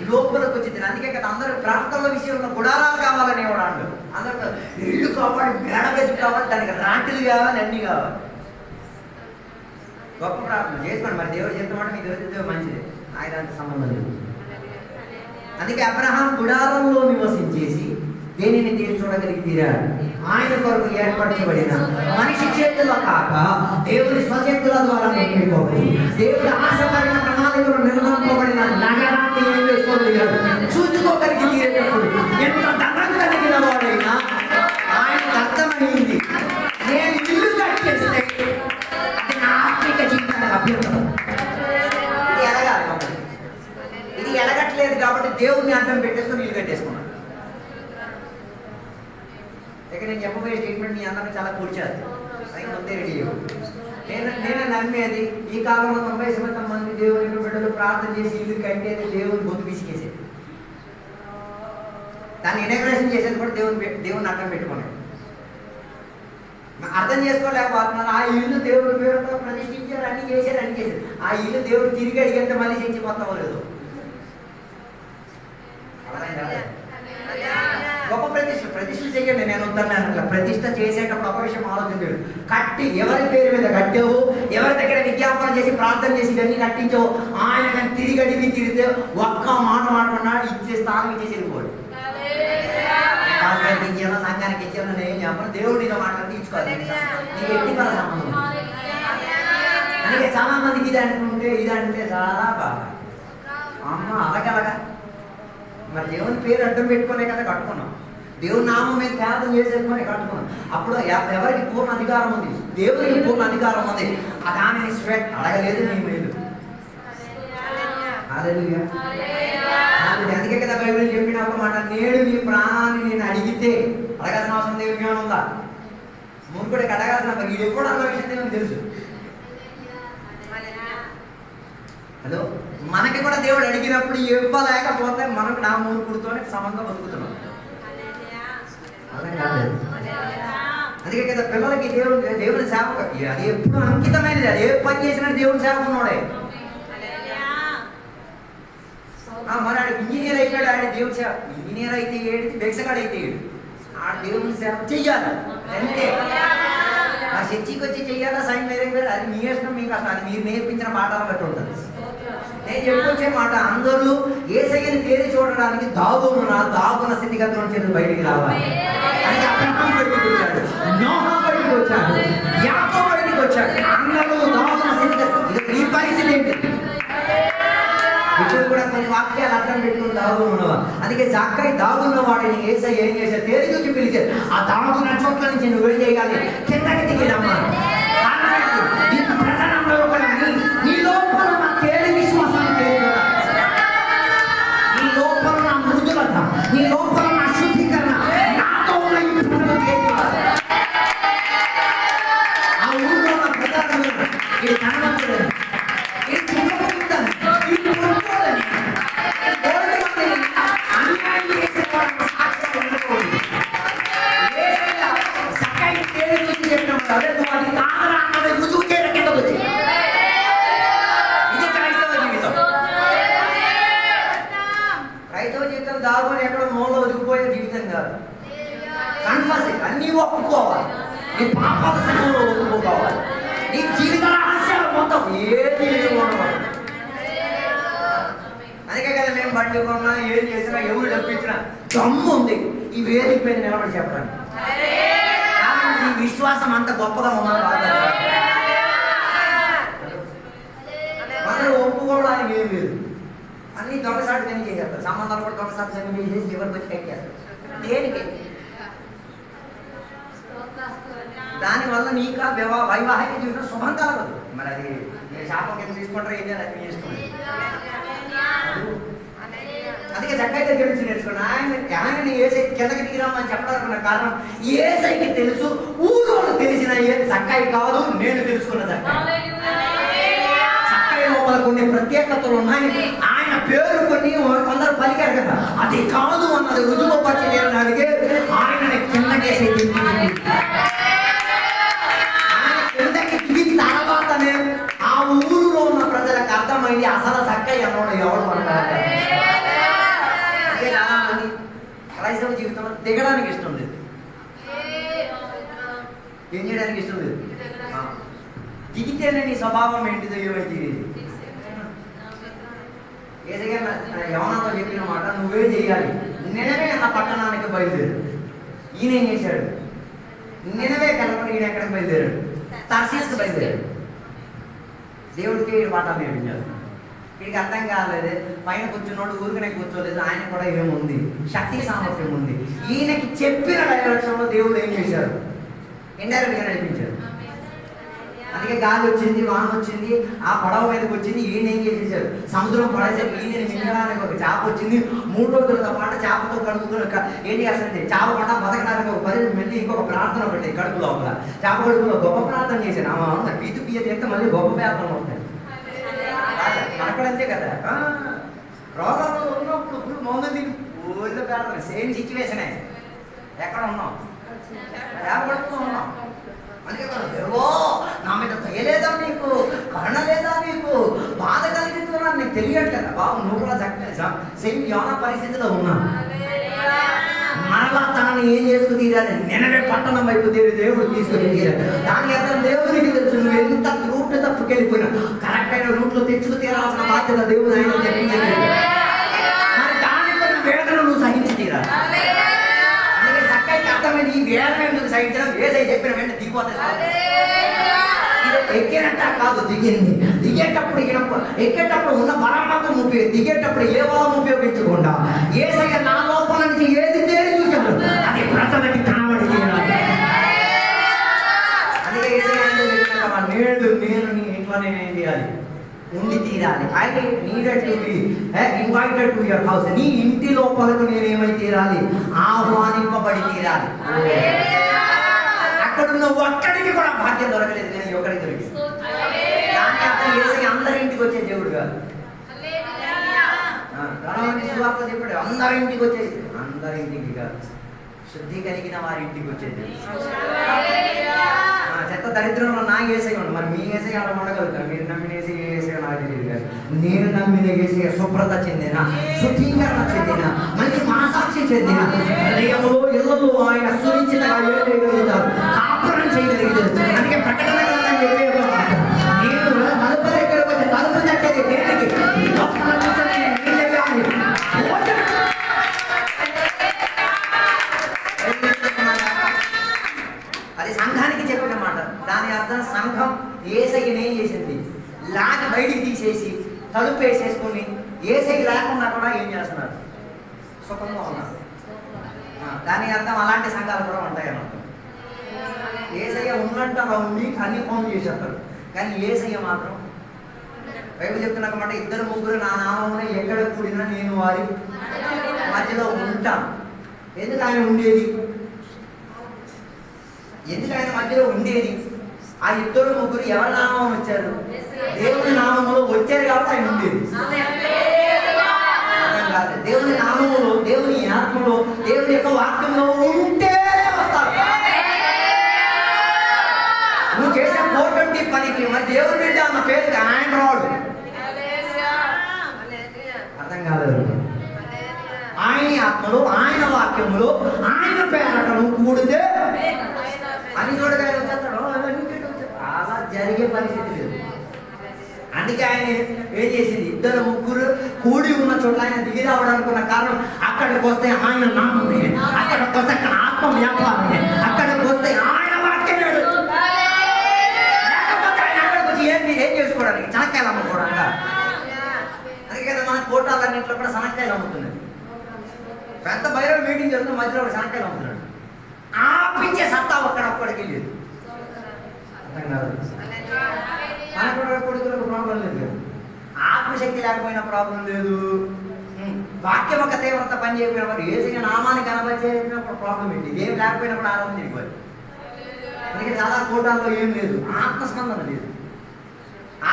లోపలికి వచ్చింది. అందుకే కదా అందరూ ప్రాంతాల విషయంలో గుడారాలు కావాలని ఎవడు అంటారు. అందరూ ఇల్లు కావాలి, మేడగది కావాలి, దానికి రాంటిలు కావాలి, అన్నీ కావాలి. గొప్ప ప్రార్థన చేసుకోండి. మరి దేవుడు చేస్తామంటే మీకు దొరికితే మంచిది, ఆయన అంత సంబంధం లేదు. అందుకే అబ్రహాం గుడారంలో నివసించేసి దేనిని తీర్చోడగలిగి తీరాడు. ఆయన కొరకు ఏర్పరచబడిన మనిషి చేతుల కాక దేవుని స్వచేతుల ద్వారా నిర్మించుకోబడి దేవుడు ఆశపడిన ప్రణాళికలు నిర్మింపబడిన నగరాన్ని ఏం చేసుకోగలిగాడు, చూసుకోగలిగి తీరేటప్పుడు ఎంత ధనం కలిగిన వాడైనా ఆయనకు అర్థమైంది, నేను ఇల్లు కట్టేస్తే అది నా ఆత్మిక జీవితానికి అభ్యంతరం. ఇది ఎలగాలి కాబట్టి, ఇది ఎలగట్లేదు కాబట్టి దేవుడిని అర్థం పెట్టేసుకొని ఇల్లు కట్టేసుకున్నాడు. ఇక్కడ నేను చెప్పబోయే స్టేట్మెంట్ మీ అందరినీ చాలా కూర్చారు, అది ముందే రెడీ నేను నమ్మేది ఈ కాలంలో 90% మంది దేవుని బిడ్డలు ప్రార్థన చేసి ఇల్లు కట్టేది దేవుని గొంతు పిసికేసేది, దాన్ని ఇనాగ్రేషన్ చేసేది కూడా దేవుని అర్థం పెట్టుకున్నాడు. అర్థం చేసుకోలేకపోతున్నారు. ఆ ఇల్లు దేవుడి పేరుతో ప్రతిష్ఠించారు, అన్ని చేశారు, అన్ని చేశారు. ఆ ఇల్లు దేవుడు తిరిగి అడిగంటే మళ్ళీ చచ్చిపోతావో లేదు. గొప్ప ప్రతిష్ఠ చేయండి, నేను వద్దన్నాను. ప్రతిష్ఠ చేసేటప్పుడు ఒక విషయం ఆలోచించాడు. కట్టి ఎవరి పేరు మీద కట్టావు, ఎవరి దగ్గర విజ్ఞాపన చేసి ప్రార్థన చేసి ఇవన్నీ కట్టించావు, ఆయన తిరిగి అడిగి తిరిగితే ఒక్క మాట మాట్లాడినాడు, ఇచ్చే స్థానం ఇచ్చేసి వెళ్ళిపోడు. ఇచ్చాను, సంఘానికి ఇచ్చాను, నేను ఏం చెప్పను, దేవుడు ఇలా మాట్లాడి తీర్చుకోవాలి. నీకు ఎట్టి పర సంబంధం. అందుకే చాలా మందికి ఇది అనుకుంటే ఇది అంటే చాలా బాగా అమ్మ అలాగలాగా. మరి దేవుని పేరు అడ్డం పెట్టుకునే కదా కట్టుకున్నాం, దేవుని నామం మీద ధ్యానం చేసేసుకొని కట్టుకున్నాం. అప్పుడు ఎవరికి పూర్ణ అధికారం ఉంది? దేవునికి పూర్ణ అధికారం ఉంది. దానిని స్వెట్ అడగలేదు నీ మేలు. అందుకే కదా బైబిల్ చెప్పిన ఒక మాట, నేడు నీ ప్రాణాన్ని నేను అడిగితే అడగాల్సిన అవసరం దేవుని జ్ఞానం ఉందా? మునుకుడికి అడగాల్సిన ఇది ఎప్పుడు అన్న విషయం దేవునికి తెలుసు. హలో, మనకి కూడా దేవుడు అడిగినప్పుడు ఇవ్వలేకపోతే మనకు నా మూర్ఖుడితోనే సమంగా బతుకుతున్నాం. అందుకే కదా పిల్లలకి దేవుని సేవకు అది ఎప్పుడు అంకితమైనది. అది ఏ పని చేసినా దేవుని సేవకు ఉన్నాడే. మరి ఆడు ఇంజనీర్ అయిపోయాడు, ఆడ దేవుని సేవ. ఇంజనీర్ అయితే ఏడు, బెక్సగాడు అయితే ఏడు, ఆ దేవుని సేవ చెయ్యాలి. అంటే ఆ చర్చికి వచ్చి చెయ్యాలా, సైన్ వేరే అది మీ ఇష్టం, మీకు అసలు అది మీరు నేర్పించిన పాఠాలు బట్టి ఉంటుంది. నేను చెప్పుకొచ్చే మాట, అందరూ యేసయ్యని తేరి చూడడానికి దాగున్న స్థితిగతుల నుంచి బయటికి రావాలి. అంటే అబ్రహాం బయటికి వచ్చాడు, నోహా బయటికి వచ్చాడు, యాకోబు బయటికి వచ్చాడు. అందరూ దాగున్న స్థితిగతులు. ఈ పరిస్థితి ఏంటి? ఇప్పుడు కూడా కొన్ని వాక్యాలు అర్థం పెట్టుకుని దాగులు ఉన్నవా. అందుకే జక్కై దాగున్న వాడిని యేసయ్య ఏం చేశాడు? తేరి చూసి పిలిచాడు. ఆ దాగున్న చోట్ల నుంచి నువ్వు ఏం చేయాలి? కిందకి దిగి రమ్మా. నీ లోపల నా తేలి విశ్వాసాన్ని తెలియదు, నీ లోపల నా మృదులత, నీ లోపల నా శుద్ధీకరణ, నాతో ఉన్న ఈ ప్రజలు తెలియదు. ఆ ఊళ్ళో నా ప్రజలు ఇది కనబడలేదు, ఇది చూడకూడదని, ఇది కొనుక్కోదని, అన్యాయం చేసేవాళ్ళని సాక్ష్యం ఉండకూడదు. సక్కై తేలి చూసి చెప్పినప్పుడు అదే నువ్వు అది కాదరా అన్నది రుజువు చేయడం కింద వచ్చి క్రైస్తవ జీవితం దాగుని ఎక్కడ మూలలో ఒదిగిపోయే జీవితం కాదు. కన్ఫస్ అన్నీ ఒప్పుకోవాలి, నీ పాపాల సమయంలో ఒప్పుకోవాలి, నీ జీవిత రహస్యాలు మొత్తం ఏది ఉండవాలి. అందుకే కదా మేము బండి కొన్నా, ఏం చేసినా, ఎవరు డబ్బిచ్చినా దమ్ము ఉంది ఈ వేదిక మీద నిలబడి చెప్పడానికి. ఈ విశ్వాసం అంత గొప్పగా ఉన్నది కాదు. అందరూ ఒప్పుకోవడానికి ఏం లేదు, అన్ని దొంగసాటి పని చేసేస్తారు. సంబంధాలు కూడా దొంగసాటి పని చేసి ఎవరికి వచ్చి కట్టేస్తారు. దేనికి? దానివల్ల నీకు వైవాహిక జీవితం శుభం కలగదు. మరి అది శాపం కింద తీసుకుంటారో ఏం చేయాలి, అది చేసుకోండి. అందుకే చక్కగా తెలిసి నేర్చుకోండి. ఆయనని ఏసై కిందకి దిగిరామని చెప్పడానికి కారణం ఏసైకి తెలుసు, ఊరోళ్ళు తెలిసిన చక్కై కాదు, నేను తెలుసుకున్న చక్కై. చక్కై లోపల కొన్ని ప్రత్యేకతలు ఉన్నాయి. ఆయన పేరు కొన్ని కొందరు పలికారు కదా, అది కాదు అన్నది రుజువు పరిచయం అడిగే ఆయనని కిందకేసే అసలు చక్కయ్య అన్నోడు ఎవడు అంటారు. చాలా మంది క్రైస్తవ జీవితంలో దిగడానికి ఇష్టం లేదు. ఏం చేయడానికి ఇష్టం లేదు. దిగితేనే నీ స్వభావం ఏంటిదో ఏమైతే ఏదైనా యవనంలో చెప్పిన మాట నువ్వే చేయాలి. నిన్నవే నా పట్టణానికి బయలుదేరాడు. ఈయన ఏం చేశాడు? నిన్నవే కలపని ఈయన ఎక్కడికి బయలుదేరాడు? తర్సీస్కి బయలుదేరాడు. దేవుడికి ఈయన పాఠాలు నేర్పించాడు. వీడికి అర్థం కాలేదు. పైన కూర్చున్నోడు ఊరికనే కూర్చోలేదు. ఆయన కూడా ఏముంది, శక్తి సామర్థ్యం ఉంది. ఈయనకి చెప్పిన డైరెక్షన్లో దేవుడు ఏం చేశాడు? ఇండైరెక్ట్గా నడిపించాడు. అందుకే గాలి వచ్చింది, వాన వచ్చింది, ఆ పడవ మీదకి వచ్చింది. ఈయన ఏం చేసేసాడు? సముద్రం పడేసాడు. ఈయన మింగడానికి ఒక చేప వచ్చింది. 3 రోజులతో పాటు చేపతో కడుపుతో ఏం చేస్తుంది? చేప పడ బతకడానికి ఒక 10 మళ్ళీ ఇంకొక ప్రార్థన పెట్టాయి కడుపు లోపల. చేప కడుపులో గొప్ప ప్రార్థన చేశాడు. ఆమె పీతు పియ్య చేస్తే మళ్ళీ గొప్ప ప్రార్థన ఉంటాయి. మనకూడంతే కదా. రోగంలో ఉన్నప్పుడు ఫుల్ మందు ఊళ్ళో ప్రార్థన. సేమ్ సిచ్యువేషనే. ఎక్కడ ఉన్నాం? చేప కడుపులో ఉన్నాం. అందుకే దేవో నా మీద దయలేదా నీకు, కరుణ లేదా నీకు, బాధ కలిగిందో నీకు తెలియట్లేదా బాబు? నువ్వు కూడా సేమ్ యోనా పరిస్థితిలో ఉన్నా. మరలా తనని ఏం చేసుకు తీరాలి? నిన్నవే పట్టణం వైపు దేవుడు తీసుకుని తీరాలి. దాని అర్థం దేవుడికి తెలుసు నువ్వు ఎంత రూట్ తప్పుకెళ్ళిపోయినా కరెక్ట్ అయిన రూట్లో తెచ్చుకు తీరాల్సిన బాధ్యత దేవుడు ఆయన చెప్పింది. మరి దానితో వేదన నువ్వు సహించి తీరాలి. అర్థమైంది ఈ వేదన ఎందుకు సహించడం? ఏదై చెప్పిన వెంటనే దిగిపోతాయి. ఎక్కినట్ట కాదు, దిగింది. దిగేటప్పుడు ఎక్కేటప్పుడు ఉన్న బలమతం ఉపయోగం, దిగేటప్పుడు ఏ బలం ఉపయోగించకుండా ఏసయ్య నా లోపల నుంచి ఏది తేలి చూశాడు అది ప్రజలకి కనబడి తీరాలి. అందుకే నేడు నేను నీ ఇంట్లో నేనేం చేయాలి? ఉండి తీరాలి. I needed to be invited to your house. నీ ఇంటి లోపలకు నేనేమై తీరాలి? ఆహ్వానింపబడి తీరాలి. అక్కడ నువ్వు ఒక్కడికి కూడా భాగ్యం దొరకలేదు, కానీ ఒకరికి దొరికింది. దాని అర్థం యేసయ్య అందరి ఇంటికి వచ్చే దేవుడు కాదు. సువార్త చెప్పాడు అందరి ఇంటికి వచ్చేది. అందరి ఇంటికి కాదు, శుద్ధి కలిగిన వారి ఇంటికి వచ్చేది. చెత్త దరిద్రంలో నా యేసయ్య ఉంది. మరి మీ యేసయ్య అలా ఉండగలుగుతారు? మీరు నమ్మిన యేసయ్య నాకు తెలియదు. కానీ నేను నమ్మిన యేసయ్య శుభ్రత చెందిన, శుద్ధీకరణ చెందిన, మంచి మనసాక్షి చెందిన, హృదయంలో ఇళ్ళలో ఆయన సునిశ్చితంగా చేయగలుగుతారు, కాపురం చేయగలుగుతారు. అందుకే ప్రకటన గ్రంథం చెప్పే నేను తలుపు దగ్గరకు వచ్చి తలుపు తట్టేది దేనికి? అది సంఘానికి చెప్పిన మాట. దాని అర్థం సంఘం యేసయ్యని ఏం చేసింది? లాగి బయటికి తీసేసి తలుపు వేసేసుకుని యేసయ్య లేకుండా కూడా ఏం చేస్తున్నారు? సుఖంగా ఉన్నారు. దాని అర్థం అలాంటి సంఘాలు కూడా ఉంటాయి అన్నమాట. యేసయ్య ఉన్నట్టు అలా ఉండి అన్ని పనులు చేసేస్తారు. కానీ యేసయ్య మాత్రం బైబిల్ చెప్తున్న మాట, 2 3 నా నామమున ఎక్కడ కూడినా నేను వారి మధ్యలో ఉంటాను. ఎందుకు ఆయన ఉండేది? ఎందుకు ఆయన మధ్యలో ఉండేది? ఆ 2 3 ఎవరి నామం వచ్చారు? దేవుని నామములో వచ్చారు కాబట్టి ఆయన ఉండేది. దేవుని నామములో, దేవుని ఆత్మలో, దేవుని యొక్క వాక్యంలో ఉంటే వస్తారు. నువ్వు చేసే 420 పనికి మరి దేవుని బిడ్డ అన్న పేరుకి ఆయన రాడు. అర్థం కాలేదు. ఆయన ఆత్మలో, ఆయన వాక్యములో, ఆయన పేరట నువ్వు కూడితే అని చూడగా వచ్చేస్తాడు. అలా జరిగే పరిస్థితి లేదు. అందుకే ఆయన ఏం చేసింది? 2 3 కూడి ఉన్న చోట్ల ఆయన దిగి రావడానికి ఉన్న కారణం అక్కడికి వస్తే ఆయన నామమే, అక్కడికి వస్తే అక్కడ ఆత్మ వ్యాపారమే, అక్కడికి వస్తే ఆయన వాక్యం లేకపోతే ఆయన అక్కడికి వచ్చి ఏం చేసుకోవడానికి? శనక్కాయలు అమ్ముకోవడానికి. అందుకే కదా మన కోటాలన్నింటిలో కూడా శనక్కాయలు అమ్ముతున్నాయి. పెద్ద బైరవ మీటింగ్ జరుగుతుంది, మధ్యలో ఒక శనక్కాయలు అమ్ముతున్నాడు. ఆపించే సత్తా ఒక్కడికి లేదు. అర్థం కాదు. మనకు కొడుకులకు ప్రాబ్లం లేదు. ఆత్మశక్తి లేకపోయినా ప్రాబ్లం లేదు. వాక్యం ఒక తీవ్రత పని చేయకపోయినప్పుడు యేసయ్య నామాన్ని కనబరిచేసినప్పుడు ప్రాబ్లం ఏంటి? ఏం లేకపోయినప్పుడు ఆరోగ్యం జరిగిపోయి. అందుకే చాలా కోటాల్లో ఏం లేదు, ఆత్మస్పందన లేదు.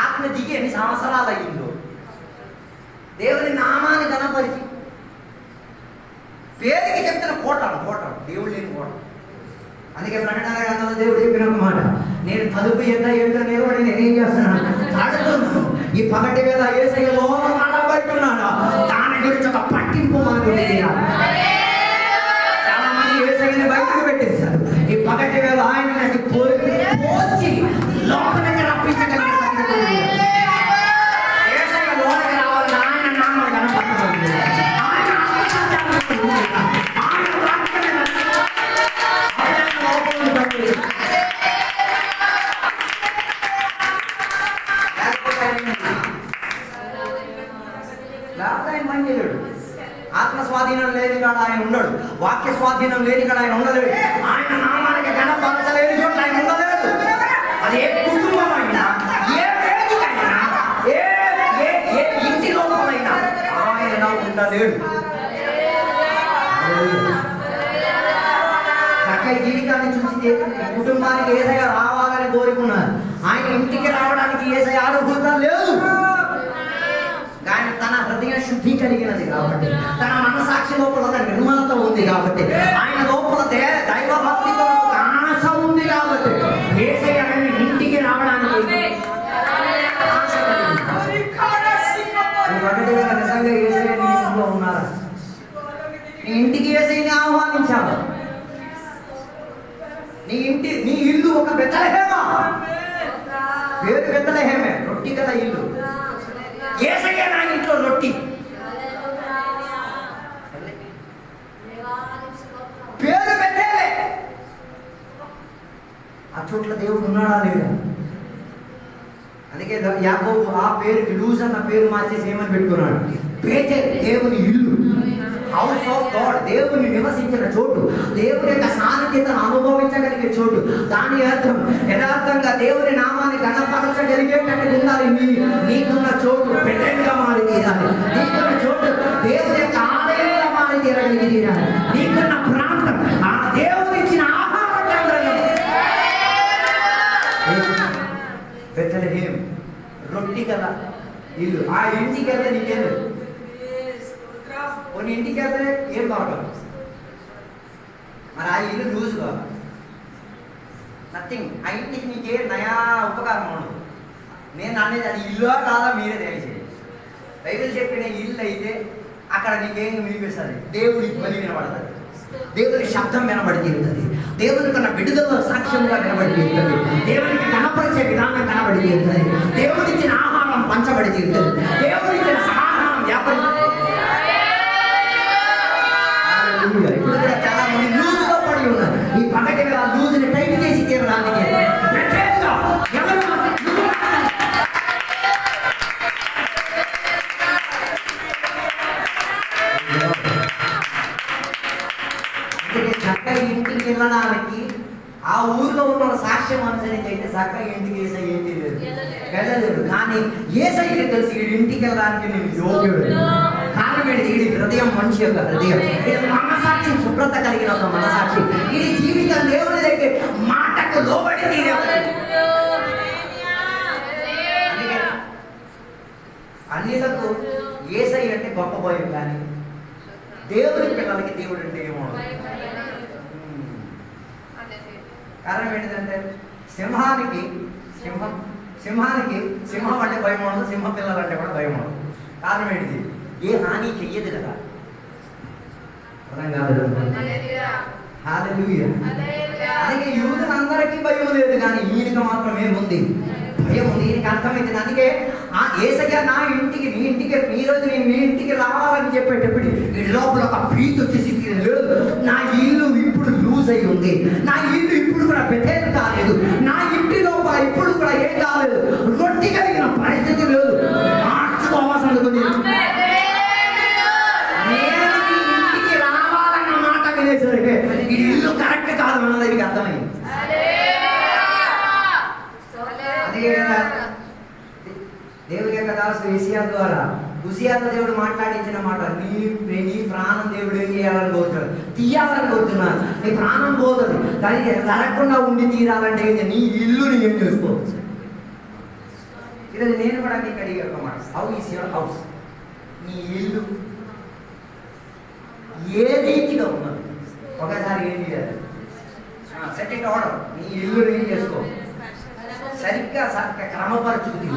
ఆత్మ దిగి ఎన్ని సంవత్సరాలు అయ్యిందో దేవుని నామాన్ని కనపరిచి పేరుకి చెప్తున్న కోటం దేవుడు లేని కోటం. అందుకే ప్రకటన గ్రంథంలో దేవుడు చెప్పిన ఒక మాట, నేను తలుపు ఎంత నిలబడి నేనేం చేస్తున్నాను? తాడుతున్నాను. ఈ పగటి వేళ యేసయ్యలో పంచుకుంటే చాలా మంది యేసయ్యని బయటకు పెట్టేశారు. ఈ పగటి వేళ ఆయన పోల్చి లోపలికి రప్పించగలిగిన యేసయ్య లోపలికి రావాలని ఆయన నామం కనపడుతుంది. ఆయన ఆత్మ స్వాధీనం లేని కాడ ఆయన ఉండడు. వాక్య స్వాధీనం లేని కాడ ఆయన ఉండలేడు. ఆయన నామానికి గణపరచలేని చోట ఆయన ఉండలేడు. అది ఏ కుటుంబం అయినా, ఏ వేదికైనా, ఏ ఇంటి లోపలైనా ఆయన ఉండలేడు. చక్కటి జీవితాన్ని చూసి కుటుంబానికి యేసయ్య రావాలని కోరుకున్నారు. ఆయన ఇంటికి రావడానికి యేసయ్య అర్హత లేదు. కానీ తన హృదయ శుద్ధి కలిగినది కాబట్టి, తన మనసాక్షి లోపల ఒక నిర్మలత ఉంది కాబట్టి, ఆయన లోపల దైవ భక్తితో ఒక ఆశ ఉంది కాబట్టి యేసయ్య ఆయన ఇంటికి రావడానికి ఆశ కలిగింది. నిజంగా యేసయ్య నీ ఇంట్లో ఉన్నారా? నీ ఇంటికి యేసయ్యని ఆహ్వానించావు. నీ ఇల్లు ఒక బెత్లెహేమా? పేరు బెత్లెహేమే, రొట్టి గల ఇల్లు. యేసయ్య నా ఇంట్లో రొట్టి. పేరు బెత్లెహేమే. ఆ చోట్ల దేవుడు ఉన్నాడా లేదా? అందుకే యాకోబు ఆ పేరుకి లూజ్ అన్న పేరు మార్చేసి ఏమని పెట్టుకున్నాడు? బేతేల్, దేవుని ఇల్లు, హౌస్ ఆఫ్ గాడ్, దేవుని నివసించిన చోటు, దేవుని యొక్క సాన్నిధ్యతను అనుభవించగలిగే చోటు. దాని అర్థం యథార్థంగా దేవుని నామాన్ని గణపరచగలిగేటట్టు ఉండాలి. నీకున్న చోటు బెతేల్గా మారి తీరాలి. నీకున్న చోటు దేవుని యొక్క ఆలయంగా మారి తీరగలిగి తీరాలి. నీకున్న ప్రాంతం ఆ దేవుని ఇచ్చిన ఆహార కేంద్రంగా. బెత్లెహేం రొట్టి కదా ఇల్లు. ఆ ఇంటికి వెళ్తే నీకేం కొన్ని ఇంటికి వెళ్తే ఏం దొరకదు. మరి ఆ ఇల్లు లూజుగా నథింగ్. ఆ ఇంటికి నీకే నయా ఉపకారం ఉండదు. నేను అనేది అది ఇల్లు కాదా మీరే తెలిసేది. బైబిల్ చెప్పిన ఇల్లు అయితే అక్కడ నీకేం మిగిలిస్తుంది? దేవుడికి బలి వినబడుతుంది, దేవుని శబ్దం వినబడి తీరుతుంది, దేవుని కన్నా విడుదల సాక్ష్యంగా వినబడి తీరుతుంది, దేవునికి కనపరిచే విధానం కనబడి తీరుతుంది, దేవుడిచ్చిన ఆహారం పంచబడి తీరుతుంది, దేవుడిచ్చిన సమాధానం వ్యాపారం. ఇప్పుడు కూడా చాలా మంది లూజ్గా పడి ఉన్నారు. ఈ పగటి వేళ లూజ్ని టైట్ చేసి తీరడానికి చక్కగా ఇంటికి వెళ్ళడానికి ఆ ఊర్లో ఉన్న సాక్ష్యం అనుసరించి అయితే చక్కగా ఇంటికి యేసయ్య ఏంటి లేదు వెళ్ళలేదు. కానీ యేసయ్యకి తెలిసి ఈ ఇంటికి వెళ్ళడానికి నేను యోగ్యుడు. కారణం ఏంటి? ఇది హృదయం, మనిషి యొక్క హృదయం. ఇది మనసాక్షి, శుభ్రత కలిగిన ఒక మనసాక్షి. ఇది జీవితం దేవుని దగ్గర మాటకు లోబడి తీరే. అందుకే అన్నిలకు యేసయ్య అంటే గొప్ప భయం, కానీ దేవుని పిల్లలకి దేవుడు అంటే ఏమో. కారణం ఏంటంటే సింహానికి సింహం అంటే భయం ఉండదు, సింహ పిల్లలంటే కూడా భయం ఉండదు. కారణం ఏంటిది? ఏ హాని చెయ్యదు కదా. అర్థం కాదు. హల్లెలూయా. అందుకే యూదులందరికీ భయం లేదు, కానీ ఈయనకి మాత్రం ఏముంది? భయం ఉంది. ఈయనకి అర్థమైంది. అందుకే ఆ యేసయ్య నా ఇంటికి, నీ ఇంటికి, ఈ రోజు నేను మీ ఇంటికి రావాలని చెప్పేటప్పుడు ఈ లోపల ఒక భీతి వచ్చేసి లేదు. నా ఇల్లు ఇప్పుడు లూజ్ అయి ఉంది, నా ఇల్లు ఇప్పుడు కూడా బెతేల్ కాలేదు, నా ఇంటి లోపల ఇప్పుడు కూడా ఏం కాలేదు, రొట్టి కలిగిన పరిస్థితి లేదు. మార్చుకోవాల్సి అనుకుంది. నేను ఇంటికి రావాలన్న మాట వినేసరికి ఈ ఇల్లు కరెక్ట్ కాదు అన్నది మీకు అర్థమైంది. దేవుని యొక్క దాసు యేషయా ద్వారా ఉజియాతో దేవుడు మాట్లాడించిన మాట, నీ ప్రాణం దేవుడు ఏం చేయాలని కోరుతున్నాడు? తీయాలని కోరుతున్నాడు. నీ ప్రాణం పోతుంది, కానీ జరగకుండా ఉండి తీరాలంటే నీ ఇల్లుని ఏం చేసుకోవచ్చు. ఈరోజు నేను కూడా నీకు అడిగే ఒక మాట, హౌ ఈస్ యువర్ హౌస్? నీ ఇల్లు ఏ రీతిగా ఉన్నది? ఒకసారి ఏం చేయాలి? Set it order. నీ ఇల్లు ఏం చేసుకో, సరిగ్గా క్రమపరచుతుంది.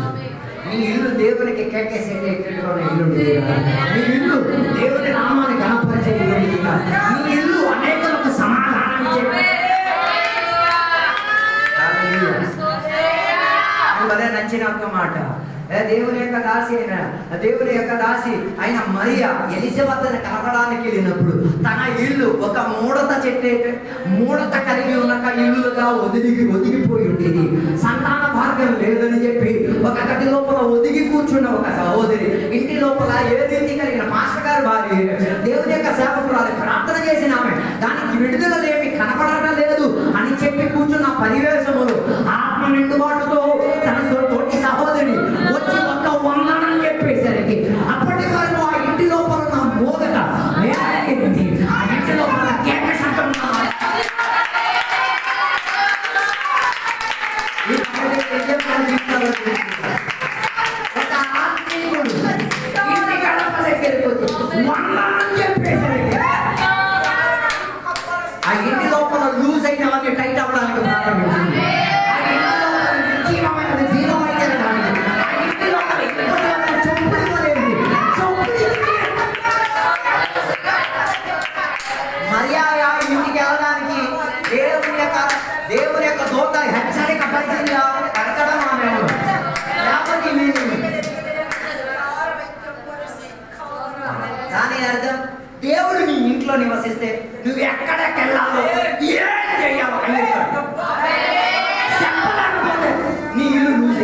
నీ ఇల్లు దేవునికి కేకేసేటట్టుగా ఇల్లు నీ ఇల్లు దేవుని నామాన్ని కనపరిచే ఇల్లు, నీ ఇల్లు అనేకులకు సమాధానం చెప్పే అదే నచ్చిన ఒక మాట. దేవుని యొక్క దాసి అయిన మరియా ఎలిజబెత్తుని కలపడానికి వెళ్ళినప్పుడు తన ఇల్లు ఒక మూడత కలిగి ఉన్న ఇల్లుగా ఒదిగిపోయి ఉండేది. సంతాన భాగ్యం లేదని చెప్పి ఒక గది లోపల ఒదిగి కూర్చున్న ఒక సహోదరి, ఇంటి లోపల ఏ రీతి కలిగిన మాస్టర్ గారు భార్య దేవుని యొక్క సేవకురాలు ప్రార్థన చేసిన ఆమె దానికి విడుదలలేమి కనపడటం లేదు అని చెప్పి కూర్చున్న పరివేశములు ఆత్మ నిండుబాటుతో తన తోటి సహోదరి వచ్చి ఒక వందనని చెప్పేసరికి అప్పటి వరకు ఆ ఇంటి లోపల నా మోదట వేరైంది. ఆ ఇంటి లోపల కేక శబ్దం ఒక ఆత్మీయుడు ఇంటి గడప దగ్గరికి వచ్చి వందనని చెప్పేసరికి ఆ ఇంటి లోపల లూజ్ అయినవన్నీ టైట్ అవ్వడానికి ప్రారంభించింది. ఇంటికి వెళ్ళడానికి దేవుని యొక్క దూత హెచ్చరిక పరిచిందా కడకడం దాని అర్థం దేవుడు నీ ఇంట్లో నివసిస్తే నువ్వు ఎక్కడికి వెళ్ళాలో ఏం చెయ్యాలో చెప్పలేకపోతే నీ ఇల్లు లూజ్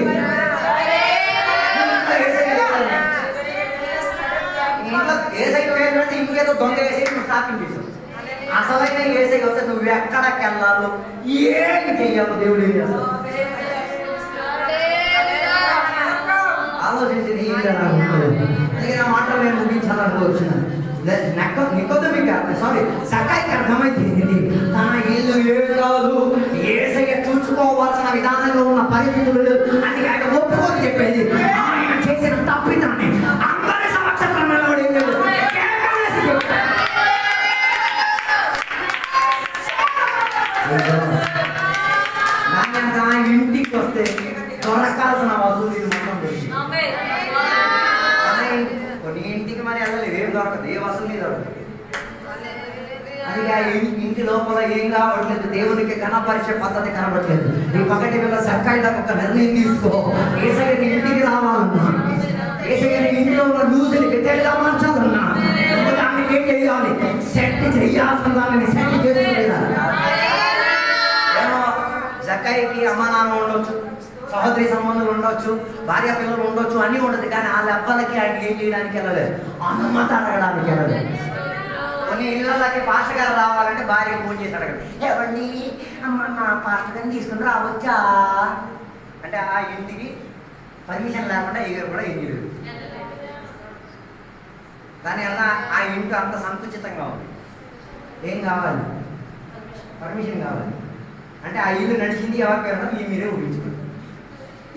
ఏసైతే ఇంకేదో దొంగ వేసి నువ్వు స్టార్టింగ్ చేసావు. అసలైన ఏసై వస్తే నువ్వు ఎక్కడికి వెళ్ళాలో ఏం చెయ్యాలో దేవుడు ఏం చేస్తావు ఆలోచించింది. అందుకే నా మాటలు నేను ముగించాలనుకోవచ్చున్నాను. సకాయికి అర్థమైంది తన ఇల్లు ఏం కాదు, ఏసయ్య చూసుకోవాల్సిన విధానంలో ఉన్న పరిస్థితులు అందుకే ఆయన ఒప్పుకొని చెప్పేది. ఆయన చేసిన తప్పిదాన్ని అందరి సమక్షంలో ఇంటికి వస్తే దొరకాల్సిన వసూలు కొన్ని ఇంటికి మరి వెళ్ళలేదు, ఏం దొరకదు, ఏ వసూలు దొరకదు. అందుకే ఇంటి లోపల ఏం రావట్లేదు, దేవునికి కనపరిచే పద్ధతి కనబడలేదు. ఈ పక్కటి వల్ల సక్కాయిలకు ఒక నిర్ణయం తీసుకో. ఏసయ్యని ఇంటికి రావాలన్నా, ఏసయ్యని ఇంట్లో ఉన్న లూజుని వ్యతిరేకంగా మార్చాలన్నా దానికి ఏం చేయాలి, సెట్ చేయాల్సిన దానిని సెట్ చేసుకోవాలి. జక్కాయికి అమ్మ నాన్న ఉండొచ్చు, సహోదరి సంబంధాలు ఉండొచ్చు, భార్య పిల్లలు ఉండొచ్చు, అన్నీ ఉండదు. కానీ ఆ లెబ్బలకి ఆయన ఏం చేయడానికి వెళ్ళలేదు, అనుమతి అడగడానికి వెళ్ళలేదు. కొన్ని ఇళ్ళకి పాస్టర్ గారు రావాలంటే భార్య ఫోన్ చేసి అడగదు, ఎవరిని అమ్మ నా పాస్టర్ గారిని తీసుకుని రావచ్చా అంటే ఆ ఇంటికి పర్మిషన్ లేకుండా ఎవరు కూడా ఏం చేయలేదు. దానివల్ల ఆ ఇంటి అంత సంకుచితంగా ఉంది. ఏం కావాలి, పర్మిషన్ కావాలి. అంటే ఆ ఇల్లు నడిచింది ఎవరి పేరు మీరే ఊహించుకోండి.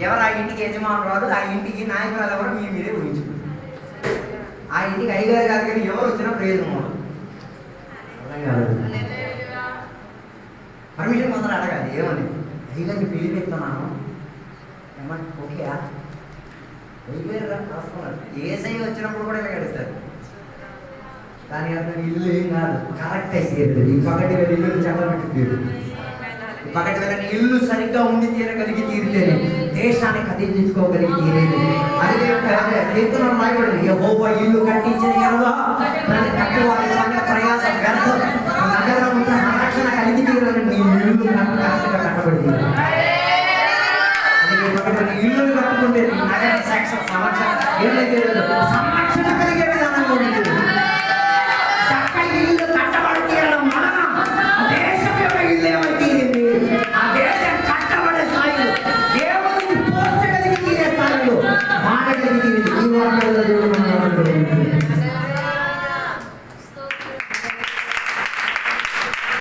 ఎవరు ఆ ఇంటికి యజమానురాలు, ఆ ఇంటికి నాయకురాలు ఎవరు మీరే ఊహించుకోండి. ఆ ఇంటికి అయ్యగారు కాదు, కానీ ఎవరు వచ్చినా ప్రయోజనం పర్మిషన్ కొందరు అడగాలి. ఏమని అయ్యగారిని పెళ్లి పెడుతున్నాను ఏమన్నా ఓకేయా, అయ్యగారు రాసుకున్నారు. ఏసై వచ్చినప్పుడు కూడా ఇలా గడుస్తారు. దాని అర్థం ఇల్లు ఏం కాదు, కరెక్ట్ అయితే ఈ పక్కటి వెళ్ళి ఇల్లు చెప్పబెట్టి తీరు. పక్కటి వెళ్ళని ఇల్లు సరిగ్గా ఉండి తీరగలిగి తీరితేనే దేశాన్ని కదిలించుకోగలిగి తీరేది. అదే కీర్తన రాయబడింది, యెహోవా ఇల్లు కట్టించిన యెహోవా ప్రతి తక్కువ ప్రయాసం వ్యర్థం, నగరం సంరక్షణ కలిగి తీరని నీ ఇల్లు కరెక్ట్గా కట్టబడింది. అందుకే ఇల్లు కట్టుకుంటే నగర సంరక్షణ ఏమైతే